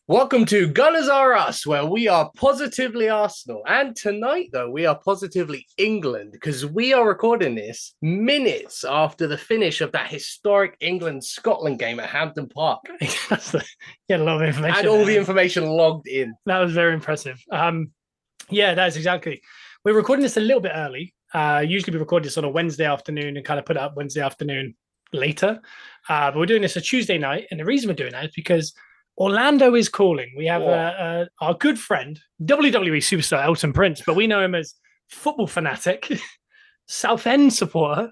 Welcome to Gunners Are Us, where we are positively Arsenal. And tonight, though, we are positively England because we are recording this minutes after the finish of that historic England-Scotland game at Hampden Park. Get a lot of information. And all the information logged in. That was very impressive. Yeah, that is exactly. We're recording this a little bit early. Usually we record this on a Wednesday afternoon and kind of put it up Wednesday afternoon later. But we're doing this a Tuesday night. And the reason we're doing that is because Orlando is calling. We have our good friend, WWE superstar Elton Prince, but we know him as football fanatic, Southend supporter,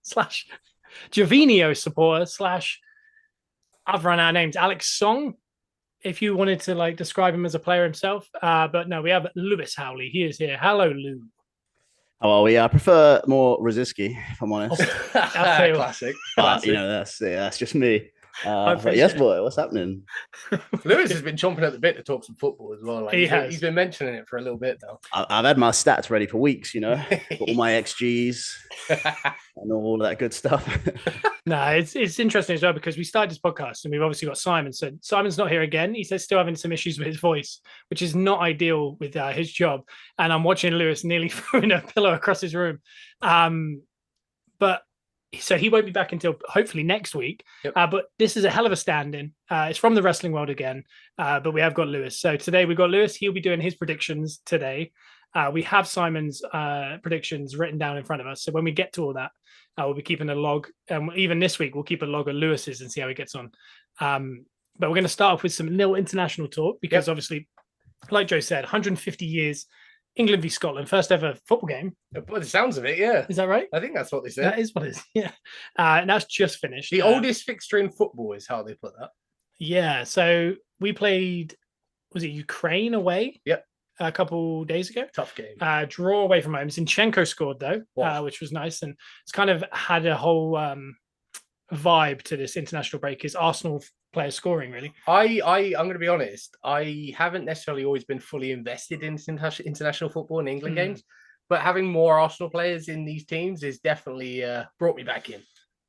/ Javinio supporter, / I've run our names, Alex Song, if you wanted to describe him as a player himself. But no, we have Lewis Howley. He is here. Hello, Lou. Oh, well, yeah, I prefer more Rosiski, if I'm honest. Classic. But, that's just me. But yes, boy, what's happening? Lewis has been chomping at the bit to talk some football as well. He's been mentioning it for a little bit now. I've had my stats ready for weeks, got all my XGs and all that good stuff. No, it's interesting as well because we started this podcast and we've obviously got Simon. So Simon's not here again. He's still having some issues with his voice, which is not ideal with his job. And I'm watching Lewis nearly throwing a pillow across his room. But so he won't be back until hopefully next week. Yep. But this is a hell of a stand-in. It's from the wrestling world again. But we have got Lewis. So today we've got Lewis. He'll be doing his predictions today. We have Simon's predictions written down in front of us. So when we get to all that, we'll be keeping a log. Even this week, we'll keep a log of Lewis's and see how he gets on. But we're going to start off with some little international talk because obviously, like Joe said, 150 years, England v Scotland, first ever football game. By the sounds of it, yeah. Is that right? I think that's what they said. That is what it is, yeah. And that's just finished. The oldest fixture in football is how they put that. Yeah, so we played, was it Ukraine away? Yep. A couple days ago. Tough game. Draw away from home. Zinchenko scored, though, which was nice. And it's kind of had a whole vibe to this international break is Arsenal players scoring, really. I'm going to be honest. I haven't necessarily always been fully invested in international football and England games, but having more Arsenal players in these teams is definitely brought me back in.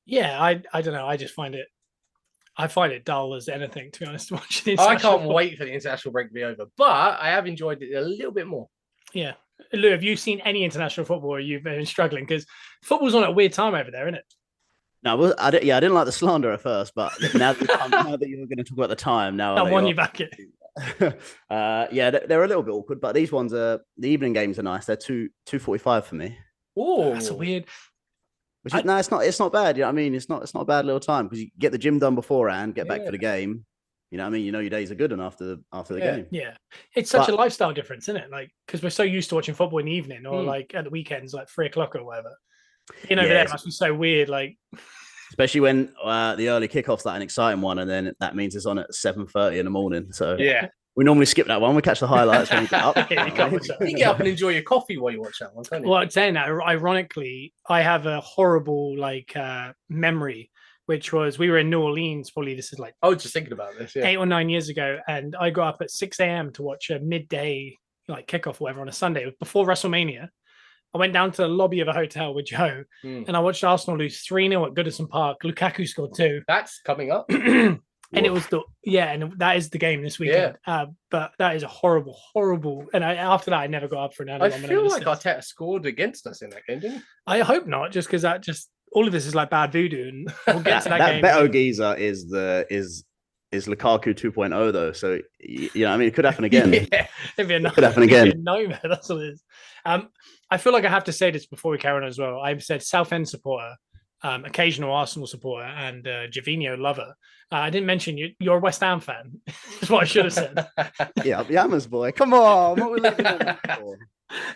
Yeah, I don't know. I just find it dull as anything, to be honest, watching I can't wait for the international break to be over, but I have enjoyed it a little bit more. Yeah. Lou, have you seen any international football or you've been struggling? Because football's on a weird time over there, isn't it? No, I didn't like the slander at first, but now that you were going to talk about the time, now I won you back it. Yeah, they're a little bit awkward, but these ones the evening games are nice. They're 2:45 for me. Oh, that's a weird. It's not bad. You know what I mean? It's not a bad little time because you get the gym done beforehand, get back for the game. You know what I mean? You know your days are good enough after the game. Yeah, it's such a lifestyle difference, isn't it? Like because we're so used to watching football in the evening or like at the weekends, like 3:00 or whatever. Over there, it must be so weird, especially when the early kickoff's like an exciting one, and then that means it's on at 7:30 in the morning. So we normally skip that one. We catch the highlights when we get up. You get up and enjoy your coffee while you watch that one, can't you? Well, saying that, ironically, I have a horrible memory, which was we were in New Orleans. Probably this is I was just thinking about this 8 or 9 years ago, and I got up at 6 a.m. to watch a midday kickoff or whatever on a Sunday before WrestleMania. I went down to the lobby of a hotel with Joe and I watched Arsenal lose 3-0 at Goodison Park. Lukaku scored 2. That's coming up. And it was and that is the game this weekend. Yeah. But that is a horrible. And after that, I never got up for an hour. I feel like Arteta scored against us in that game, didn't he? I hope not, just because all of this is like bad voodoo. And we'll get to that game. That Beto Giza is Lukaku 2.0 though, so I mean it could happen again. It could happen again. Nightmare. That's what it is. I feel like I have to say this before we carry on as well. I've said Southend supporter, occasional Arsenal supporter, and Javinio lover. I didn't mention you're a West Ham fan. That's what I should have said. Yeah, Yammers boy, come on. What were we looking at for?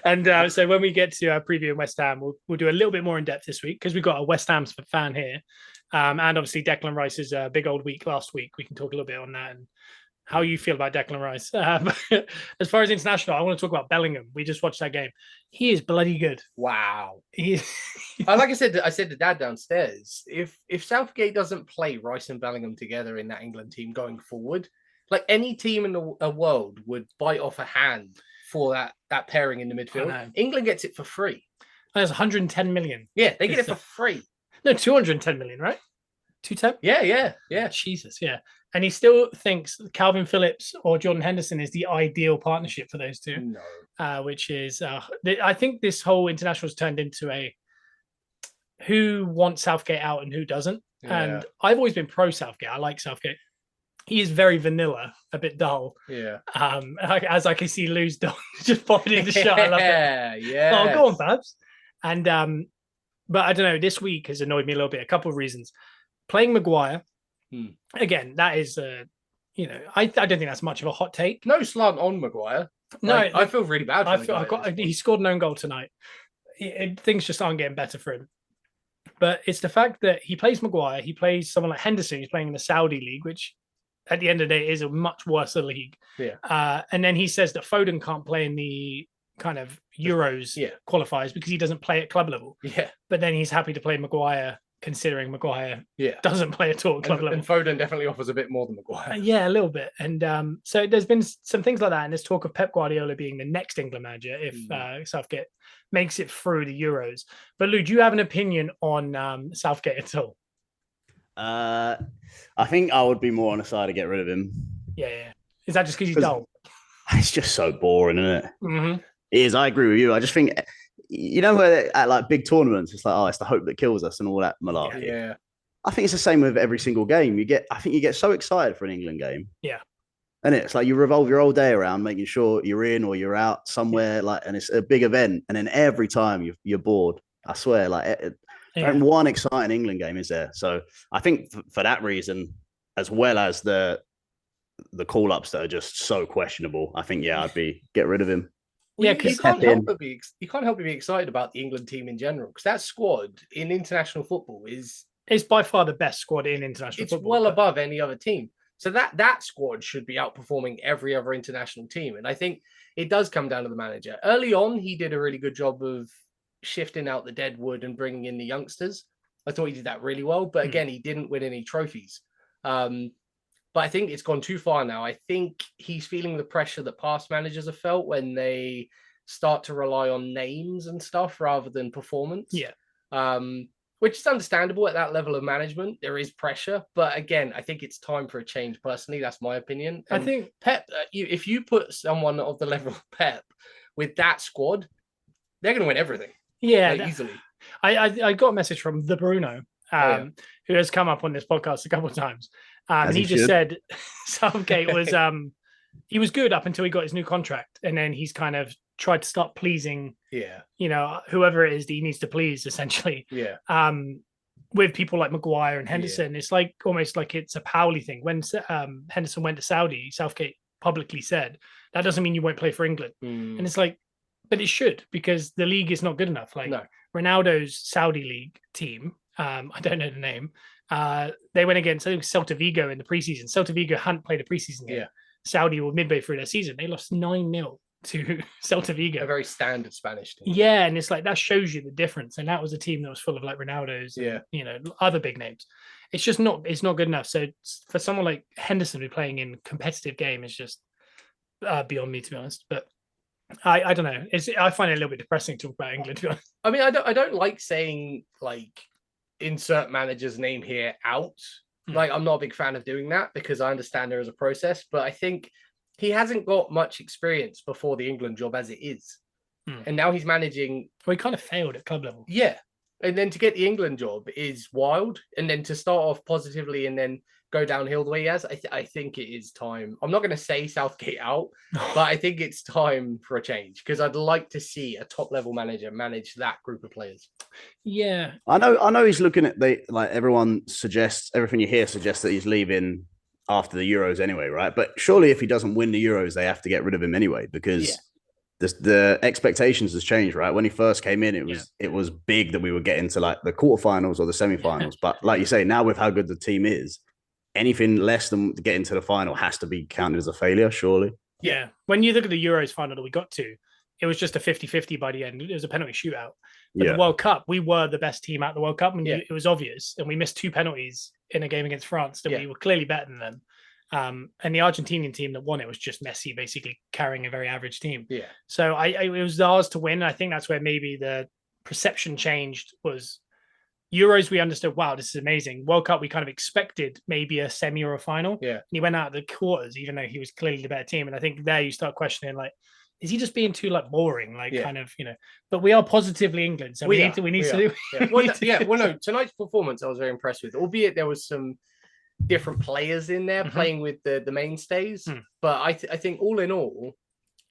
And so when we get to previewing West Ham, we'll do a little bit more in depth this week because we've got a West Ham fan here. And obviously Declan Rice's big old week last week. We can talk a little bit on that and how you feel about Declan Rice. As far as international, I want to talk about Bellingham. We just watched that game. He is bloody good. Wow. Like I said to Dad downstairs, if Southgate doesn't play Rice and Bellingham together in that England team going forward, like any team in the world would bite off a hand for that pairing in the midfield. England gets it for free. There's 110 million. Yeah, they get it for free. No, 210 million, right? 2-10? Yeah. Jesus, yeah. And he still thinks Calvin Phillips or Jordan Henderson is the ideal partnership for those two. No. Which is, I think this whole international has turned into a who wants Southgate out and who doesn't. Yeah. And I've always been pro Southgate. I like Southgate. He is very vanilla, a bit dull. Yeah. As I can see Lou's dog just popping in the shot. I love it. Yeah. Oh, go on, Babs. And but I don't know. This week has annoyed me a little bit. A couple of reasons. Playing Maguire again. That is, I don't think that's much of a hot take. No slant on Maguire. No, I feel really bad. He scored an own goal tonight. Things just aren't getting better for him. But it's the fact that he plays Maguire. He plays someone like Henderson. He's playing in the Saudi league, which at the end of the day is a much worse league. Yeah. And then he says that Foden can't play in the kind of Euros qualifiers because he doesn't play at club level. Yeah. But then he's happy to play Maguire, considering Maguire doesn't play at all at club level. And Foden definitely offers a bit more than Maguire. Yeah, a little bit. And so there's been some things like that. And there's talk of Pep Guardiola being the next England manager if Southgate makes it through the Euros. But Lou, do you have an opinion on Southgate at all? I think I would be more on the side to get rid of him. Yeah. Is that just because he's dull? It's just so boring, isn't it? Mm-hmm. It is. I agree with you. I just think, where at like big tournaments, it's like, it's the hope that kills us and all that malarkey. Yeah. I think it's the same with every single game. I think you get so excited for an England game. Yeah. And it's like you revolve your whole day around making sure you're in or you're out somewhere, and it's a big event. And then every time you're bored. I swear, one exciting England game is there. So I think for that reason, as well as the call-ups that are just so questionable, I think I'd get rid of him. Yeah, because you can't help but be excited about the England team in general, because that squad in international football is by far the best squad in international football. It's well above any other team. So that squad should be outperforming every other international team. And I think it does come down to the manager. Early on, he did a really good job of shifting out the dead wood and bringing in the youngsters. I thought he did that really well. But again, he didn't win any trophies. But I think it's gone too far now. I think he's feeling the pressure that past managers have felt when they start to rely on names and stuff rather than performance. Yeah. Which is understandable at that level of management. There is pressure. But again, I think it's time for a change personally. That's my opinion. And I think Pep, if you put someone of the level of Pep with that squad, they're going to win everything. Yeah. Easily. I got a message from the Bruno, who has come up on this podcast a couple of times. And he just said Southgate was he was good up until he got his new contract, and then he's kind of tried to start pleasing whoever it is that he needs to please, essentially. With people like Maguire and Henderson. It's like almost like it's a Powley thing. When Henderson went to Saudi, Southgate publicly said that doesn't mean you won't play for England. And it's like, but it should, because the league is not good enough. Ronaldo's Saudi league team, I don't know the name, they went against Celta Vigo in the preseason. Celta Vigo hadn't played a preseason game. Saudi were midway through their season. They lost 9-0 to Celta Vigo. A very standard Spanish team. Yeah, and it's like that shows you the difference. And that was a team that was full of like Ronaldo's, and, other big names. It's just not good enough. So for someone like Henderson who's playing in competitive game is just beyond me, to be honest. But I don't know. I find it a little bit depressing to talk about England, to be honest. I mean, I don't like saying like insert manager's name here out. Like, I'm not a big fan of doing that because I understand there is a process, but I think he hasn't got much experience before the England job as it is. And now he's managing. Well, he kind of failed at club level. Yeah. And then to get the England job is wild. And then to start off positively and then go downhill the way he has, I think it is time. I'm not going to say Southgate out, but I think it's time for a change, because I'd like to see a top level manager manage that group of players. Yeah. I know he's looking at everyone suggests, everything you hear suggests that he's leaving after the Euros anyway, right? But surely if he doesn't win the Euros, they have to get rid of him anyway, because the expectations has changed, right? When he first came in, it was big that we would get into like the quarterfinals or the semifinals. But like you say, now with how good the team is, anything less than getting to the final has to be counted as a failure, surely. Yeah. When you look at the Euros final that we got to, it was just a 50-50 by the end. It was a penalty shootout. But the World Cup, we were the best team at the World Cup, and it was obvious. And we missed 2 penalties in a game against France that we were clearly better than them. And the Argentinian team that won it was just Messi basically carrying a very average team. Yeah. So it was ours to win. I think that's where maybe the perception changed, was Euros, we understood, wow, this is amazing. World Cup, we kind of expected maybe a semi or a final. Yeah. And he went out of the quarters, even though he was clearly the better team. And I think there you start questioning, like, is he just being too like boring? Like, kind of, but we are positively England. So we need to. Well, no, tonight's performance I was very impressed with, albeit there was some different players in there playing with the mainstays. But I think all in all,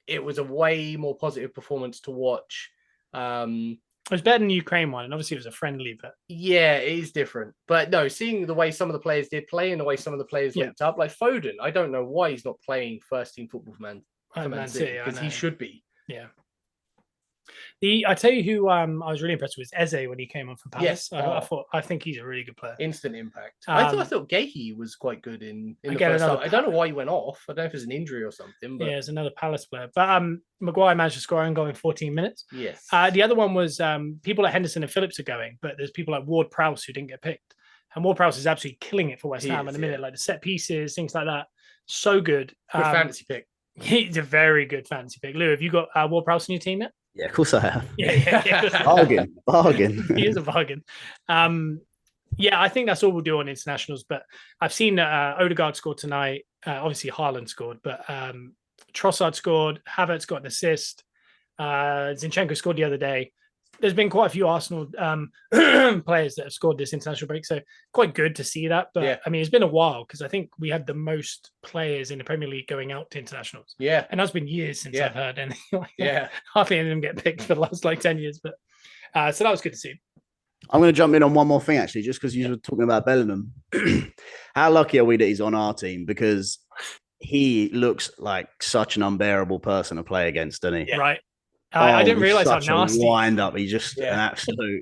it was a way more positive performance to watch. It was better than the Ukraine one, and obviously it was a friendly, but yeah, it is different. But no, seeing the way some of the players did play and the way some of the players linked up, like Foden, I don't know why he's not playing first team football for Man City, because he should be. Yeah. I tell you who I was really impressed with was Eze when he came on for Palace. Yes. I think he's a really good player. Instant impact. I thought Gahey was quite good in the first half. I don't know why he went off. I don't know if it's an injury or something. But... yeah, it's another Palace player. But Maguire managed to score and go in 14 minutes. Yes. The other one was people like Henderson and Phillips are going, but there's people like Ward-Prowse who didn't get picked. And Ward-Prowse is absolutely killing it for West Ham in a minute, like the set pieces, things like that. So good. Good fantasy pick. He's a very good fantasy pick. Lou, have you got Ward-Prowse in your team yet? Yeah, of course I have. Yeah. Bargain. He is a bargain. I think that's all we'll do on internationals. But I've seen Odegaard scored tonight. Obviously, Haaland scored, but Trossard scored. Havertz got an assist. Zinchenko scored the other day. There's been quite a few Arsenal players that have scored this international break, so quite good to see that. But I mean, it's been a while because I think we had the most players in the Premier League going out to internationals. Yeah, and that's been years since I've heard anything. Hardly any of them get picked for the last like 10 years. But so that was good to see. I'm going to jump in on one more thing actually, just because you were talking about Bellingham. How lucky are we that he's on our team? Because he looks like such an unbearable person to play against, doesn't he? Yeah. Right. I didn't realize how nasty. Wind up. He's just an absolute,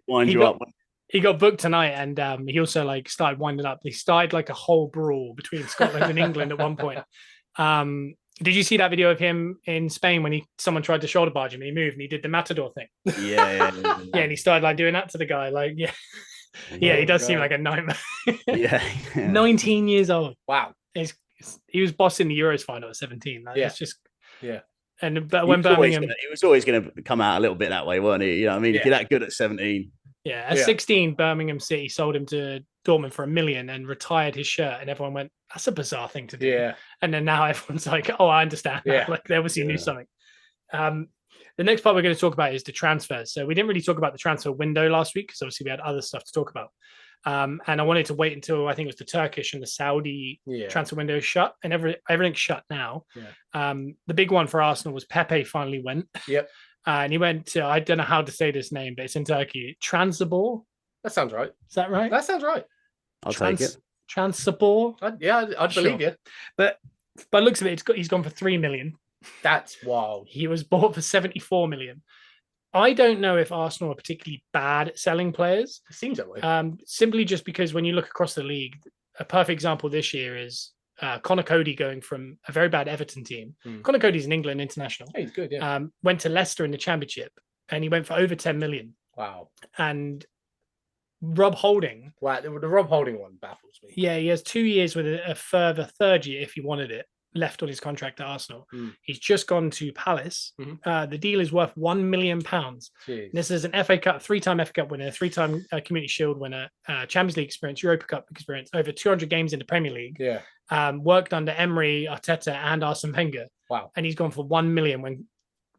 wind you up. He got booked tonight, and he also like started winding up. He started like a whole brawl between Scotland and England at one point. Did you see that video of him in Spain when someone tried to shoulder barge him? He moved and he did the matador thing. Yeah, and he started like doing that to the guy. Like, he does seem like a nightmare. 19 years old. Wow. He was bossing the Euros final at 17. Like, it's just. Yeah. But when Birmingham, he was always going to come out a little bit that way, weren't he? You know what I mean? If you're that good at 17. Yeah. At 16, Birmingham City sold him to Dortmund for $1 million and retired his shirt. And everyone went, that's a bizarre thing to do. Yeah. And then now everyone's like, oh, I understand. Yeah. Like they obviously knew something. The next part we're going to talk about is the transfers. So we didn't really talk about the transfer window last week because obviously we had other stuff to talk about. And I wanted to wait until I think it was the Turkish and the Saudi transfer window shut, and everything's shut now. The big one for Arsenal was Pepe finally went. Yep. And he went to, I don't know how to say this name, but it's in Turkey. Transpor. That sounds right. Is that right? That sounds right. I'll take it. Transpor. I'd believe you. But by looks of it, he's gone for 3 million. That's wild. He was bought for 74 million. I don't know if Arsenal are particularly bad at selling players. It seems that way. Simply just because when you look across the league, a perfect example this year is Connor Cody going from a very bad Everton team. Connor Cody's an England international. Hey, he's good, went to Leicester in the Championship, and he went for over 10 million. Wow. And Rob Holding. Wow, the Rob Holding one baffles me. Yeah, he has 2 years with a further third year, if he wanted it, left on his contract at Arsenal. He's just gone to Palace. The deal is worth £1 million. This is an FA Cup, 3-time FA Cup winner, 3-time Community Shield winner, Champions League experience, Europa Cup experience, over 200 games in the Premier League. Worked under Emery, Arteta, and Arsene Wenger. Wow. And he's gone for 1 million when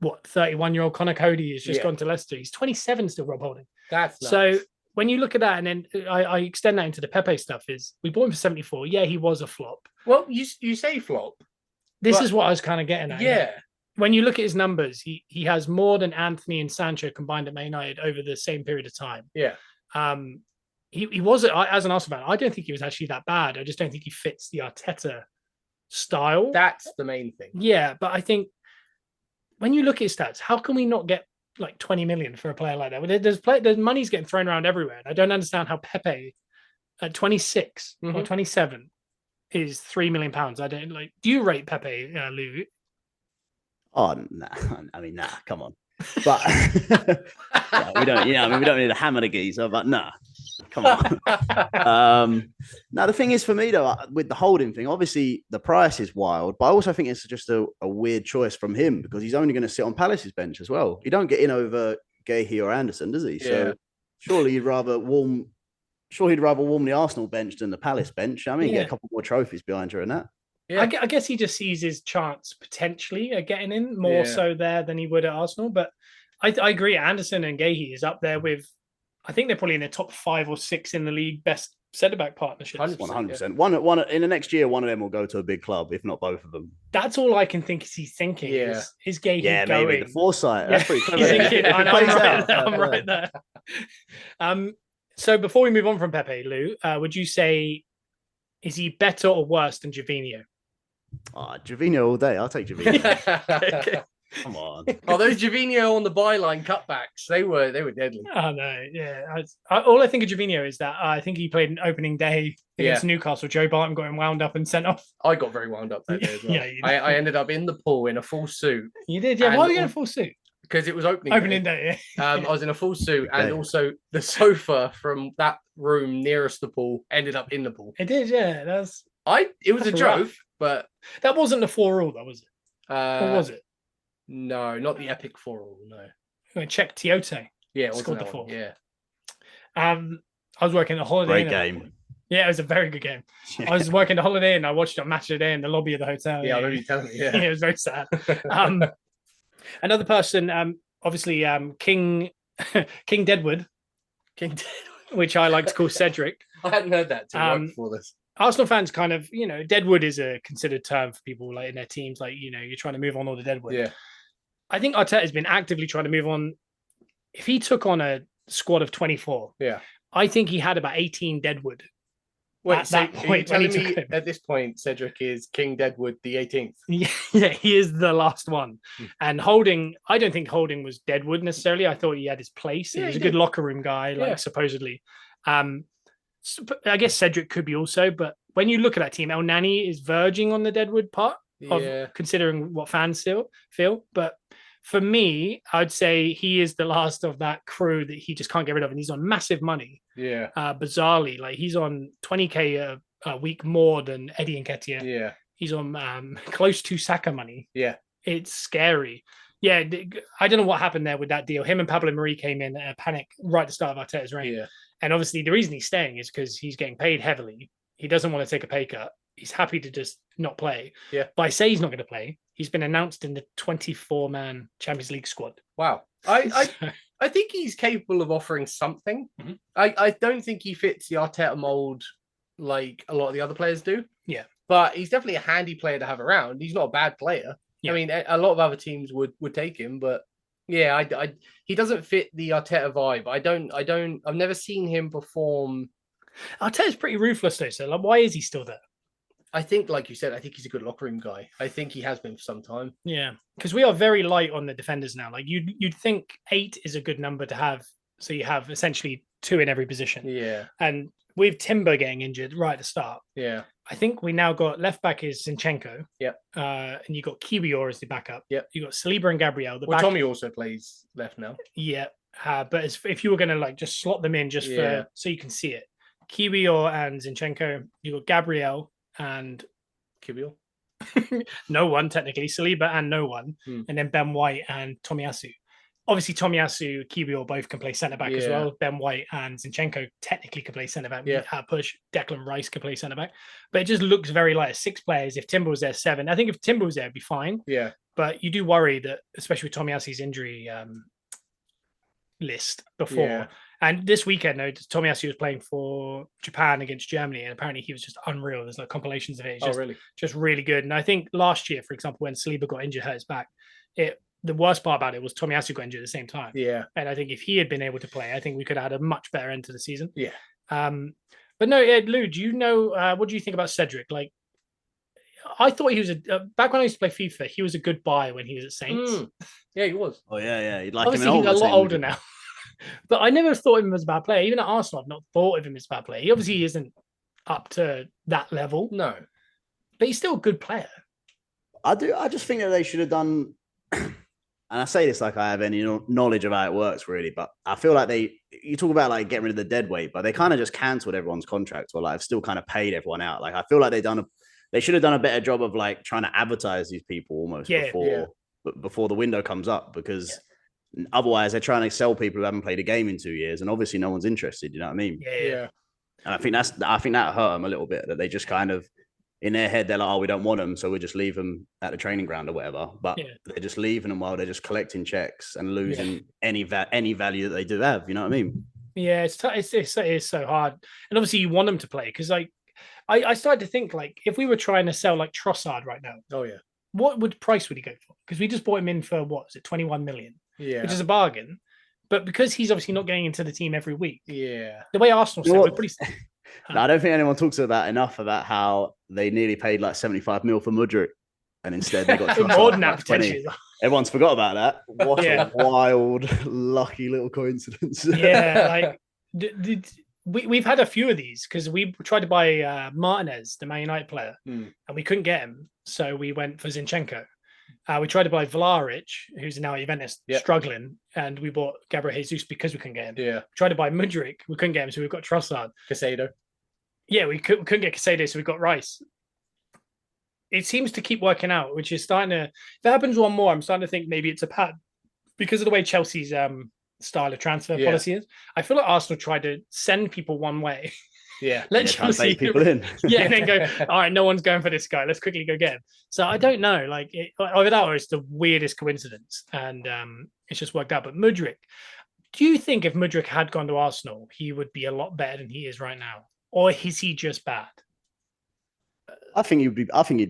31-year-old Connor Cody has just gone to Leicester. He's 27 still, Rob Holding. That's nuts. So when you look at that, and then I extend that into the Pepe stuff, is we bought him for 74. Yeah, he was a flop. Well, you say flop. This is what I was kind of getting at. Yeah. When you look at his numbers, he has more than Anthony and Sancho combined at Man United over the same period of time. Yeah. He was, as an Arsenal fan, I don't think he was actually that bad. I just don't think he fits the Arteta style. That's the main thing. Yeah, but I think when you look at his stats, how can we not get like 20 million for a player like that? There's money's getting thrown around everywhere. I don't understand how Pepe at 26 or 27 is £3 million. I don't like. Do you rate Pepe, Lou? Oh, nah. I mean, nah. Come on. But we don't. Yeah, I mean, we don't need to hammer the geezer. But nah. Come on. Now the thing is, for me though, with the Holding thing, obviously the price is wild, but I also think it's just a weird choice from him because he's only going to sit on Palace's bench as well. You don't get in over Gahey or Anderson, does he? Yeah. So surely he'd rather warm the Arsenal bench than the Palace bench. I mean, get a couple more trophies behind her and that. Yeah. I guess he just sees his chance potentially of getting in more so there than he would at Arsenal. But I agree. Anderson and Gahey is up there with, I think they're probably in the top 5 or 6 in the league best centre-back partnerships. 100%. One in the next year, one of them will go to a big club, if not both of them. That's all I can think he's thinking. Is Gahey going? Maybe the foresight. That's pretty clever. He's thinking, I'm right there. So before we move on from Pepe, Lou, would you say, is he better or worse than Gervinho? Gervinho all day. I'll take Gervinho. Come on. Those Gervinho on the byline cutbacks, they were deadly. Oh no, yeah. All I think of Gervinho is that I think he played an opening day against Newcastle. Joe Barton got him wound up and sent off. I got very wound up that day as well. I ended up in the pool in a full suit. You did, yeah. Why were you in a full suit? Because it was opening day. I was in a full suit, and also the sofa from that room nearest the pool ended up in the pool. It did, yeah. It was a joke, but that wasn't the 4-all, though, was it? Or was it? No, not the epic 4-all. No. Check Tiote. Yeah, it scored the 4. Yeah. I was working at Holiday Inn. Great game. Yeah, it was a very good game. I was working the Holiday Inn. I watched it on Match of the Day in the lobby of the hotel. Yeah, I remember you telling me. Yeah, it was very sad. Another person, obviously, King Deadwood, which I like to call Cedric. I hadn't heard that till before this. Arsenal fans kind of, Deadwood is a considered term for people like in their teams, like, you're trying to move on all the Deadwood. Yeah. I think Arteta has been actively trying to move on. If he took on a squad of 24, I think he had about 18 Deadwood. Wait, so are you telling me at this point Cedric is King Deadwood the 18th? Yeah, he is the last one. And Holding, I don't think Holding was Deadwood necessarily. I thought he had his place. He was a good locker room guy, supposedly. I guess Cedric could be also, but when you look at that team, El Nani is verging on the Deadwood part of considering what fans still feel. But for me, I'd say he is the last of that crew that he just can't get rid of, and he's on massive money. Yeah, bizarrely, like he's on 20k a week more than Eddie Nketiah. Yeah, he's on close to Saka money. Yeah, it's scary. Yeah, I don't know what happened there with that deal. Him and Pablo Marie came in at a panic right at the start of Arteta's reign. Yeah. And obviously the reason he's staying is because he's getting paid heavily. He doesn't want to take a pay cut. He's happy to just not play. Yeah. But I say he's not going to play. He's been announced in the 24-man Champions League squad. Wow. I think he's capable of offering something. Mm-hmm. I don't think he fits the Arteta mold like a lot of the other players do. Yeah. But he's definitely a handy player to have around. He's not a bad player. Yeah. I mean, a lot of other teams would take him, but yeah, he doesn't fit the Arteta vibe. I've never seen him perform. Arteta's pretty ruthless though, so like, why is he still there? I think, like you said, I think he's a good locker room guy. I think he has been for some time. Yeah, because we are very light on the defenders now. Like you'd think 8 is a good number to have, so you have essentially 2 in every position. Yeah, and with Timber getting injured right at the start. Yeah, I think we now got left back is Zinchenko. Yep. And you got Kiwior as the backup. Yep. You got Saliba and Gabriel. Tommy also plays left now. Yeah. But if you were going to like just slot them in just for so you can see it, Kiwior and Zinchenko. You got Gabriel and Kiwior. No one technically, Saliba and no one, and then Ben White and Tomiyasu. Obviously, Tomiyasu, Kiwior both can play centre-back as well. Ben White and Zinchenko technically can play centre-back. Yeah. Push. Declan Rice can play centre-back. But it just looks very like 6 players. If Timber was there, 7. I think if Timber was there, it'd be fine. Yeah. But you do worry that, especially with Tomiyasu's injury list before. Yeah. And this weekend, though, Tomiyasu was playing for Japan against Germany, and apparently he was just unreal. There's like compilations of it. It's just really good. And I think last year, for example, when Saliba got injured, hurt his back, the worst part about it was Tomiyasu got injured at the same time. Yeah. And I think if he had been able to play, I think we could have had a much better end to the season. Yeah. But no, Lou, do you know, what do you think about Cedric? Like, I thought he was back when I used to play FIFA, he was a good buy when he was at Saints. Yeah, he was. Oh, yeah. You'd like Obviously, him he's a lot older now. But I never thought of him as a bad player. Even at Arsenal, I've not thought of him as a bad player. He obviously isn't up to that level. No. But he's still a good player. I just think that they should have done... And I say this like I have any knowledge of how it works, really, but I feel like you talk about like getting rid of the dead weight, but they kind of just cancelled everyone's contract, or like have still kind of paid everyone out. Like I feel like they should have done a better job of like trying to advertise these people almost before the window comes up, because Otherwise, they're trying to sell people who haven't played a game in 2 years, and obviously no one's interested. You know what I mean? Yeah. And I think that hurt them a little bit, that they just kind of in their head they're like, oh, we don't want them, so we'll just leave them at the training ground or whatever. But they're just leaving them while they're just collecting checks and losing any value that they do have. You know what I mean? Yeah, it is so hard, and obviously you want them to play because like I started to think like if we were trying to sell like Trossard right now, what price would he go for? Because we just bought him in for what is it, 21 million, which is a bargain. But because he's obviously not getting into the team every week, the way Arsenal said, we're pretty. No, I don't think anyone talks about enough about how they nearly paid like 75 mil for Mudryk, and instead they got more than that potentially. Everyone's forgot about that. What a wild, lucky little coincidence. Like we've had a few of these because we tried to buy Martinez, the Man United player, and we couldn't get him, so we went for Zinchenko. We tried to buy Vlahovic, who's now at Juventus, struggling, and we bought Gabriel Jesus because we couldn't get him. We tried to buy Mudryk, we couldn't get him, so we've got Trossard. Casado. Yeah, we couldn't get Casado, so we got Rice. It seems to keep working out, which is starting to. If it happens one more, I'm starting to think maybe it's a pattern because of the way Chelsea's style of transfer policy is. I feel like Arsenal tried to send people one way. Let Chelsea people in. And then go, all right, no one's going for this guy. Let's quickly go get him. So I don't know. Like either that or it's the weirdest coincidence, and it's just worked out. But Mudryk, do you think if Mudryk had gone to Arsenal, he would be a lot better than he is right now, or is he just bad? I think he'd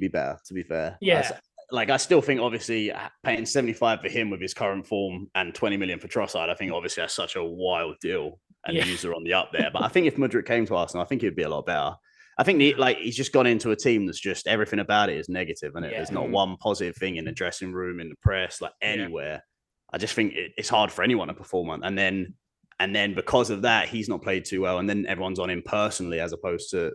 be better. To be fair, I still think obviously paying 75 for him with his current form and 20 million for Trossard, I think obviously that's such a wild deal. And user on the up there. But I think if Mudryk came to Arsenal, I think he'd be a lot better. I think he's just gone into a team that's just everything about it is negative, and there's not one positive thing in the dressing room, in the press, like anywhere. I just think it's hard for anyone to perform. And then because of that, he's not played too well, and then everyone's on him personally as opposed to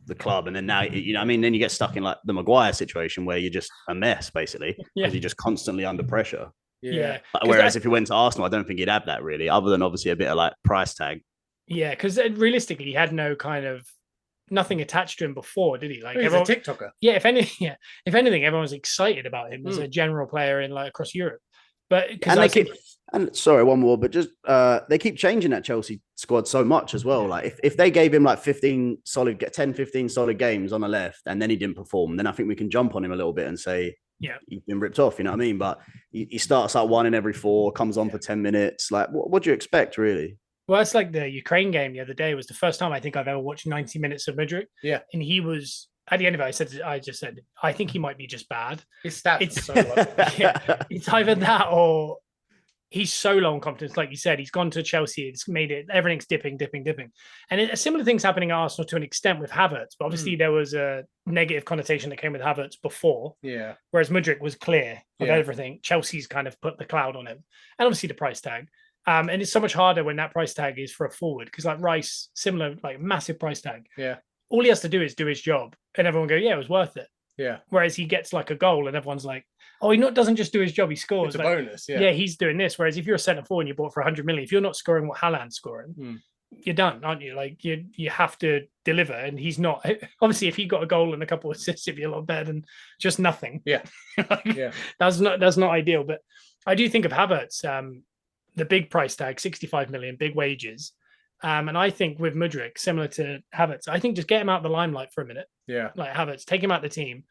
the club. And then now, you know, I mean, then you get stuck in like the Maguire situation where you're just a mess basically because you're just constantly under pressure. Whereas if he went to Arsenal, I don't think he'd have that really, other than obviously a bit of like price tag. Yeah, because realistically, he had nothing attached to him before, did he? Like he's a TikToker. If anything, everyone was excited about him as a general player in like across Europe. But sorry, one more, but just they keep changing that Chelsea squad so much as well. Like if they gave him like 10, 15 solid games on the left, and then he didn't perform, then I think we can jump on him a little bit and say, he's been ripped off, you know what I mean? But he starts like 1 in every 4, comes on for 10 minutes. Like, what do you expect, really? Well, it's like the Ukraine game the other day was the first time I think I've ever watched 90 minutes of Mudryk. And he was, at the end of it, I just said, I think he might be just bad. His stats are so low. It's either that or he's so low on confidence. Like you said, he's gone to Chelsea. It's made it, everything's dipping. And similar things happening at Arsenal to an extent with Havertz. But obviously there was a negative connotation that came with Havertz before. Whereas Mudryk was clear of everything. Chelsea's kind of put the cloud on him. And obviously the price tag. And it's so much harder when that price tag is for a forward. Because like Rice, similar, like massive price tag. All he has to do is do his job. And everyone go, it was worth it. Whereas he gets like a goal and everyone's like, oh, doesn't just do his job, he scores. It's a bonus, he's doing this. Whereas if you're a centre forward and you bought for 100 million, if you're not scoring what Haaland's scoring, you're done, aren't you? Like you have to deliver, and he's not. Obviously, if he got a goal and a couple of assists, it'd be a lot better than just nothing. That's not ideal. But I do think of Havertz, the big price tag, 65 million, big wages. And I think with Mudryk, similar to Havertz, I think just get him out of the limelight for a minute. Like Havertz, take him out of the team.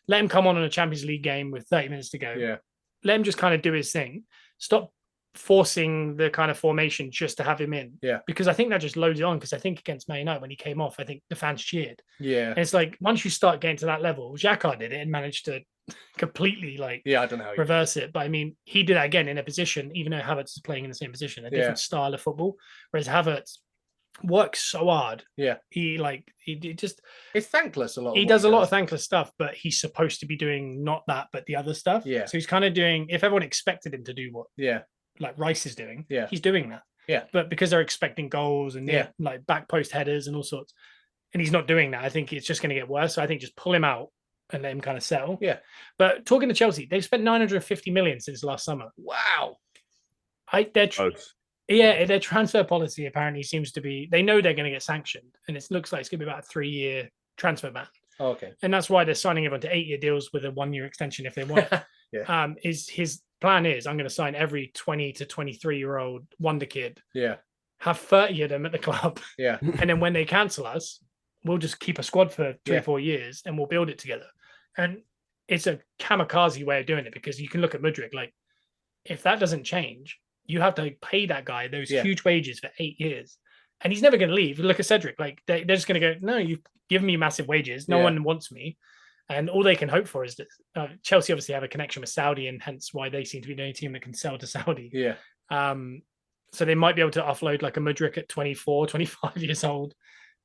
Let him come on in a Champions League game with 30 minutes to go. Let him just kind of do his thing. Stop forcing the kind of formation just to have him in. Because I think that just loads it on. Because I think against Man United, when he came off, I think the fans cheered. And it's like, once you start getting to that level, Xhaka did it and managed to completely I don't know how reverse it. But I mean, he did that again in a position, even though Havertz is playing in the same position, a different style of football. Whereas Havertz works so hard. He just, it's thankless a lot. He does a lot of thankless stuff, but he's supposed to be doing not that, but the other stuff. So he's kind of doing, if everyone expected him to do what like Rice is doing, he's doing that. But because they're expecting goals and like back post headers and all sorts, and he's not doing that, I think it's just going to get worse. So I think just pull him out and let him kind of settle. But talking to Chelsea, they've spent 950 million since last summer. Wow. Their transfer policy apparently seems to be, they know they're going to get sanctioned, and it looks like it's going to be about a 3-year transfer ban. Okay. And that's why they're signing everyone to 8-year deals with a 1-year extension if they want it. Is his plan is I'm going to sign every 20 to 23-year-old wonder kid, Yeah. have 30 of them at the club. Yeah. And then when they cancel us, we'll just keep a squad for 3 Yeah. or 4 years and we'll build it together. And it's a kamikaze way of doing it, because you can look at Mudryk, like, if that doesn't change, you have to pay that guy those huge wages for 8 years. And he's never going to leave. Look at Cedric. Like, they're just going to go, no, you've given me massive wages. No one wants me. And all they can hope for is that Chelsea obviously have a connection with Saudi, and hence why they seem to be the only team that can sell to Saudi. Yeah. So they might be able to offload like a Mudryk at 24, 25 years old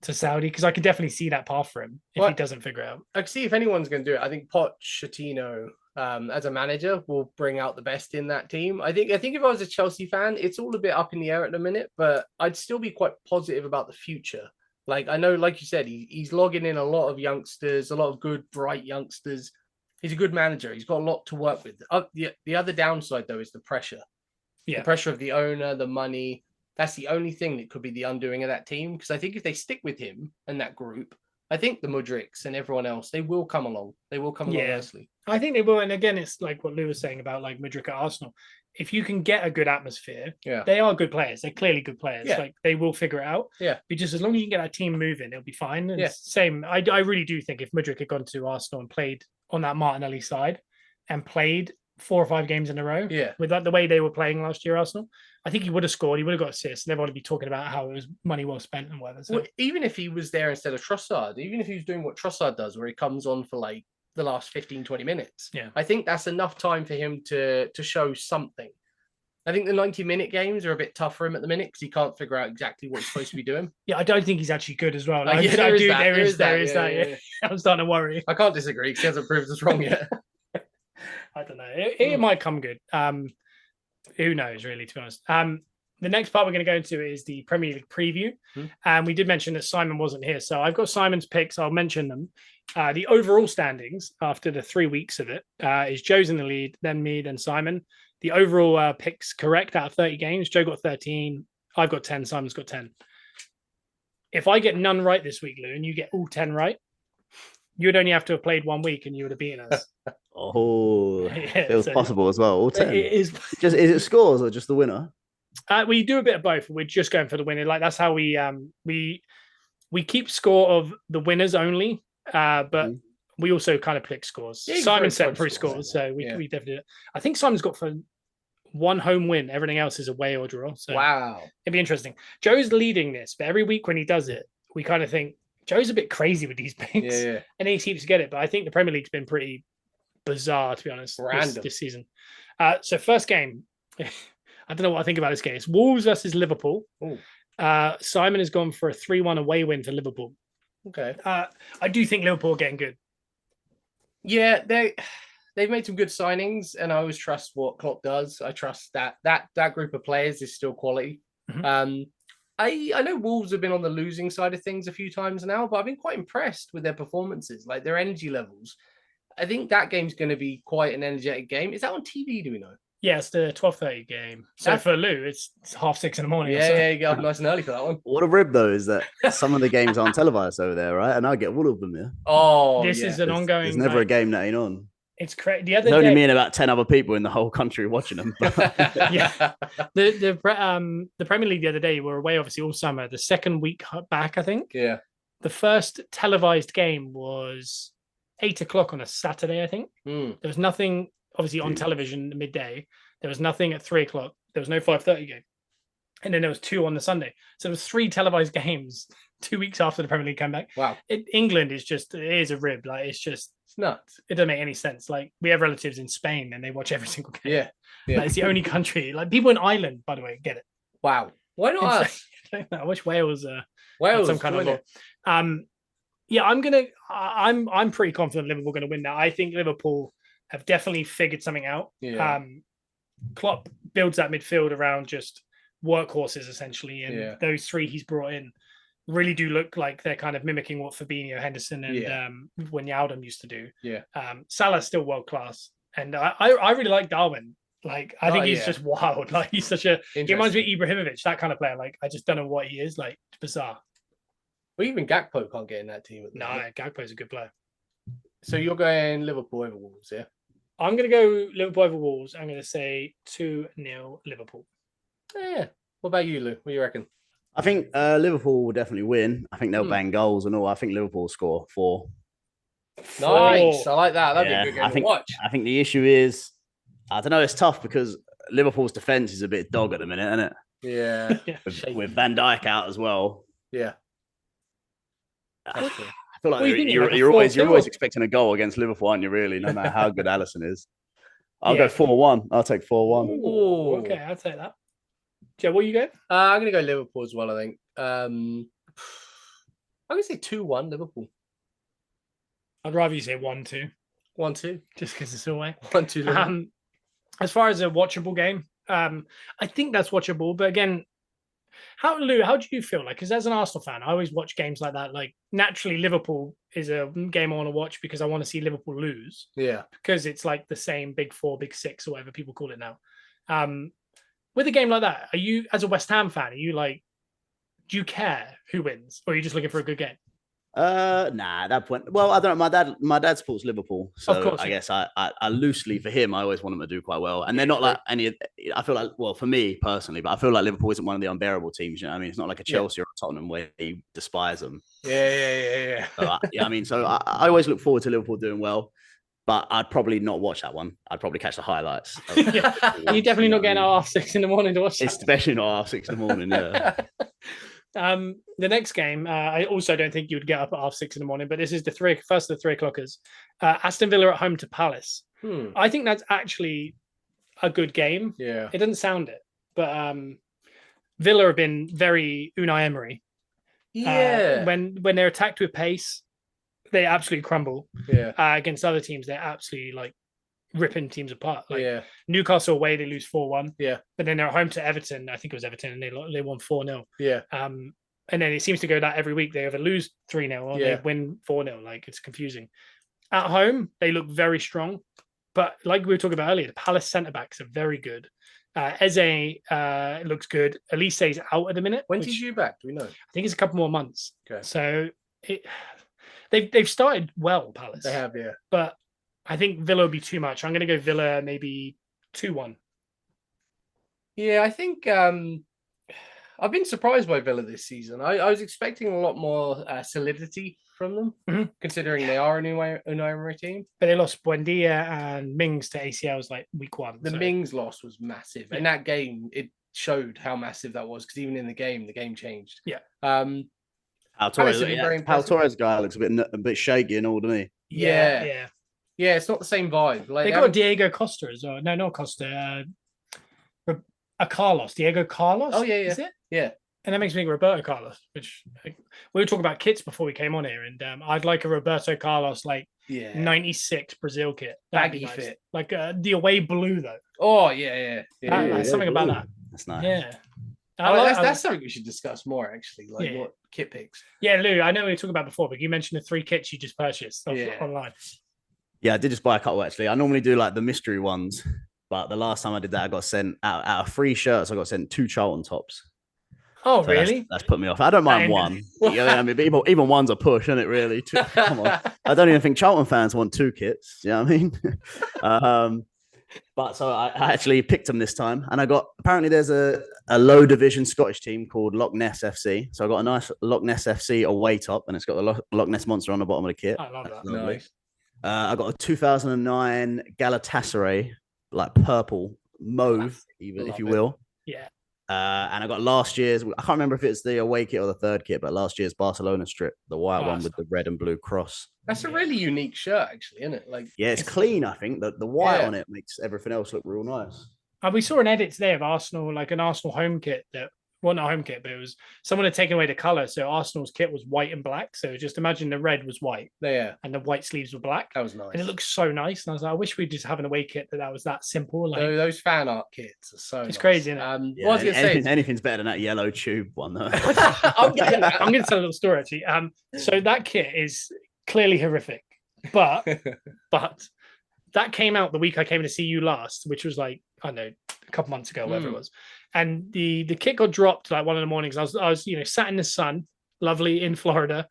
to Saudi, because I could definitely see that path for him if he doesn't figure it out. I can see if anyone's going to do it. I think Pochettino, as a manager, will bring out the best in that team. I think if I was a Chelsea fan, it's all a bit up in the air at the minute, but I'd still be quite positive about the future. Like, I know, like you said, he's logging in a lot of youngsters, a lot of good, bright youngsters. He's a good manager. He's got a lot to work with. The other downside, though, is the pressure. Yeah. The pressure of the owner, the money. That's the only thing that could be the undoing of that team. Because I think if they stick with him and that group, I think the Mudryks and everyone else, they will come along. They will come along nicely. I think they will. And again, it's like what Lou was saying about like Mudryk at Arsenal. If you can get a good atmosphere, they are good players. They're clearly good players. Like, they will figure it out. Yeah. But just as long as you can get that team moving, it'll be fine. And same. I really do think if Mudryk had gone to Arsenal and played on that Martinelli side and played 4 or 5 games in a row, with like the way they were playing last year, Arsenal, I think he would have scored. He would have got assists, and everyone would be talking about how it was money well spent and whatever. So. Well, even if he was there instead of Trossard, even if he was doing what Trossard does, where he comes on for like the last 15, 20 minutes, I think that's enough time for him to show something. I think the 90-minute games are a bit tough for him at the minute because he can't figure out exactly what he's supposed to be doing. I don't think he's actually good as well. Like, there is that. I'm starting to worry. I can't disagree because he hasn't proved us wrong yet. I don't know. It might come good. Who knows, really, to be honest. The next part we're going to go into is the Premier League preview. And we did mention that Simon wasn't here. So I've got Simon's picks. I'll mention them. The overall standings after the 3 weeks of it is Joe's in the lead, then me, then Simon. The overall picks correct out of 30 games. Joe got 13. I've got 10. Simon's got 10. If I get none right this week, Lou, and you get all 10 right, you would only have to have played 1 week and you would have beaten us. It was possible as well. All 10. It is. Is it scores or just the winner? We do a bit of both. We're just going for the winner. Like, that's how we keep score of the winners only, but we also kind of pick scores. Simon set through scores, so we definitely. I think Simon's got for 1 home win. Everything else is away or draw. So wow, it'd be interesting. Joe's leading this, but every week when he does it, we kind of think Joe's a bit crazy with these picks, and he keeps to get it. But I think the Premier League's been pretty bizarre, to be honest, this season. So first game, I don't know what I think about this game. It's Wolves versus Liverpool. Simon has gone for a 3-1 away win for Liverpool. Okay. I do think Liverpool are getting good. Yeah, they've made some good signings, and I always trust what Klopp does. I trust that group of players is still quality. I know Wolves have been on the losing side of things a few times now, but I've been quite impressed with their performances, like their energy levels. I think that game's going to be quite an energetic game. Is that on TV, do we know? Yeah, it's the 12:30 game. So for Lou, it's 6:30 in the morning. Yeah, you got up nice and early for that one. What a rib, though, is that some of the games aren't televised over there, right? And I get all of them, This is an ongoing... There's never a game that ain't on. It's crazy. There's only me and about 10 other people in the whole country watching them. The Premier League the other day, were away, obviously, all summer. The second week back, I think. Yeah. The first televised game was 8 o'clock on a Saturday, I think. There was nothing... obviously on television midday. There was nothing at 3 o'clock. There was no 5:30 game. And then there was 2 on the Sunday. So there was 3 televised games 2 weeks after the Premier League came back. Wow. England is just, it is a rib. Like, it's nuts. It doesn't make any sense. Like, we have relatives in Spain and they watch every single game. Yeah. Like, it's the only country. Like, people in Ireland, by the way, get it. Wow. Why not us? I wish Wales had some kind of law. I'm pretty confident Liverpool are going to win that. I think Liverpool have definitely figured something out. Klopp builds that midfield around just workhorses, essentially, and those 3 he's brought in really do look like they're kind of mimicking what Fabinho, Henderson, and Wijnaldum used to do. Salah's still world class, and I really like Darwin. Like, I think he's just wild. Like, he's such a... He reminds me of Ibrahimovic, that kind of player. Like, I just don't know what he is. Like, it's bizarre. Well, even Gakpo can't get in that team. No, Gakpo's a good player. So you're going Liverpool over Wolves, yeah? I'm going to go Liverpool over Wolves. I'm going to say 2-0 Liverpool. Yeah. What about you, Lou? What do you reckon? I think Liverpool will definitely win. I think they'll bang goals and all. I think Liverpool will score 4. Nice. I like that. That'd be a good game to watch. I think the issue is, I don't know, it's tough because Liverpool's defense is a bit dog at the minute, isn't it? Yeah. With Van Dijk out as well. Yeah. I feel like you're always expecting a goal against Liverpool, aren't you? Really, no matter how good Alisson is. I'll go 4-1. I'll take 4-1. Okay, I'll take that. Joe, what you go? I'm going to go Liverpool as well. I think. I'm going to say 2-1 Liverpool. I'd rather you say 1-2. 1-2, just because it's away. 1-2. As far as a watchable game, I think that's watchable. But again, Lou, how do you feel? Like, because as an Arsenal fan, I always watch games like that. Like, naturally, Liverpool is a game I want to watch because I want to see Liverpool lose. Yeah. Because it's like the same big 4, big 6, or whatever people call it now. With a game like that, are you, as a West Ham fan, do you care who wins, or are you just looking for a good game? Nah, at that point. Well, I don't know. My dad supports Liverpool, so of course, I guess I loosely for him, I always want them to do quite well. And they're not like any. I feel like, well, for me personally, but I feel like Liverpool isn't one of the unbearable teams. You know what I mean? It's not like a Chelsea or a Tottenham where you despise them. Yeah. So I mean, so I always look forward to Liverpool doing well. But I'd probably not watch that one. I'd probably catch the highlights. You're definitely not getting out 6 in the morning to watch that. Especially not half 6 in the morning, yeah. The next game, I also don't think you would get up at 6 in the morning, but this is first of the 3 o'clockers. Aston Villa at home to Palace. I think that's actually a good game. Yeah. It doesn't sound it, but Villa have been very Unai Emery. Yeah. When they're attacked with pace, they absolutely crumble. Yeah. Against other teams, they're absolutely like ripping teams apart. Like Newcastle away, they lose 4-1. Yeah. But then they're home to Everton. I think it was Everton, and they won 4-0. Yeah. And then it seems to go that every week. They either lose 3-0 or they win 4-0. Like, it's confusing. At home, they look very strong. But like we were talking about earlier, the Palace centre-backs are very good. Eze looks good. Elise's out at the minute. When's he due back? Do we know? I think it's a couple more months. Okay. So they've started well, Palace. They have, yeah. But I think Villa will be too much. I'm going to go Villa maybe 2-1. Yeah, I think I've been surprised by Villa this season. I was expecting a lot more solidity from them, considering they are a Unai Emery team. But they lost Buendia and Mings to ACLs like week 1. The Mings loss was massive. In that game, it showed how massive that was, because even in the game changed. Yeah. Pau Torres guy looks a bit shaky and all, doesn't he? Yeah, it's not the same vibe. Like, they got Diego Costa as well. No, not Costa. Diego Carlos. Oh, yeah. Is it? Yeah. And that makes me think Roberto Carlos, which we were talking about kits before we came on here, and I'd like a Roberto Carlos 96 Brazil kit. Baggy fit. Like the away blue though. Oh yeah. Something about that. That's nice. Yeah. That's something we should discuss more, actually. What kit picks. Yeah, Lou, I know we were talking about before, but you mentioned the 3 kits you just purchased online. Yeah, I did just buy a couple, actually. I normally do like the mystery ones, but the last time I did that, I got sent out of 3 shirts. I got sent 2 Charlton tops. Oh, so really? That's put me off. I don't mind one. I mean, even one's a push, isn't it, really? Come on. I don't even think Charlton fans want 2 kits. You know what I mean? But so I actually picked them this time, and apparently there's a low division Scottish team called Loch Ness FC. So I got a nice Loch Ness FC away top, and it's got the Loch Ness monster on the bottom of the kit. I love that. Nice. I got a 2009 Galatasaray, like purple mauve, if you will. Yeah. And I got last year's, I can't remember if it's the away kit or the 3rd kit, but last year's Barcelona strip, the white one with the red and blue cross. That's a really unique shirt, actually, isn't it? It's clean, I think. The white on it makes everything else look real nice. We saw an edit today of Arsenal, like an Arsenal home kit not a home kit, but it was someone had taken away the colour. So Arsenal's kit was white and black. So just imagine the red was white. Yeah. And the white sleeves were black. That was nice. And it looks so nice. And I was like, I wish we'd just have an away kit that was that simple. Like, those fan art kits are so It's crazy, isn't it? What I was going to say... Anything's better than that yellow tube one, though. I'm going to tell a little story, actually. So that kit is clearly horrific. But that came out the week I came to see you last, which was like, I don't know, a couple months ago, whatever it was. And the kit got dropped like 1 of the mornings. I was sat in the sun, lovely in Florida,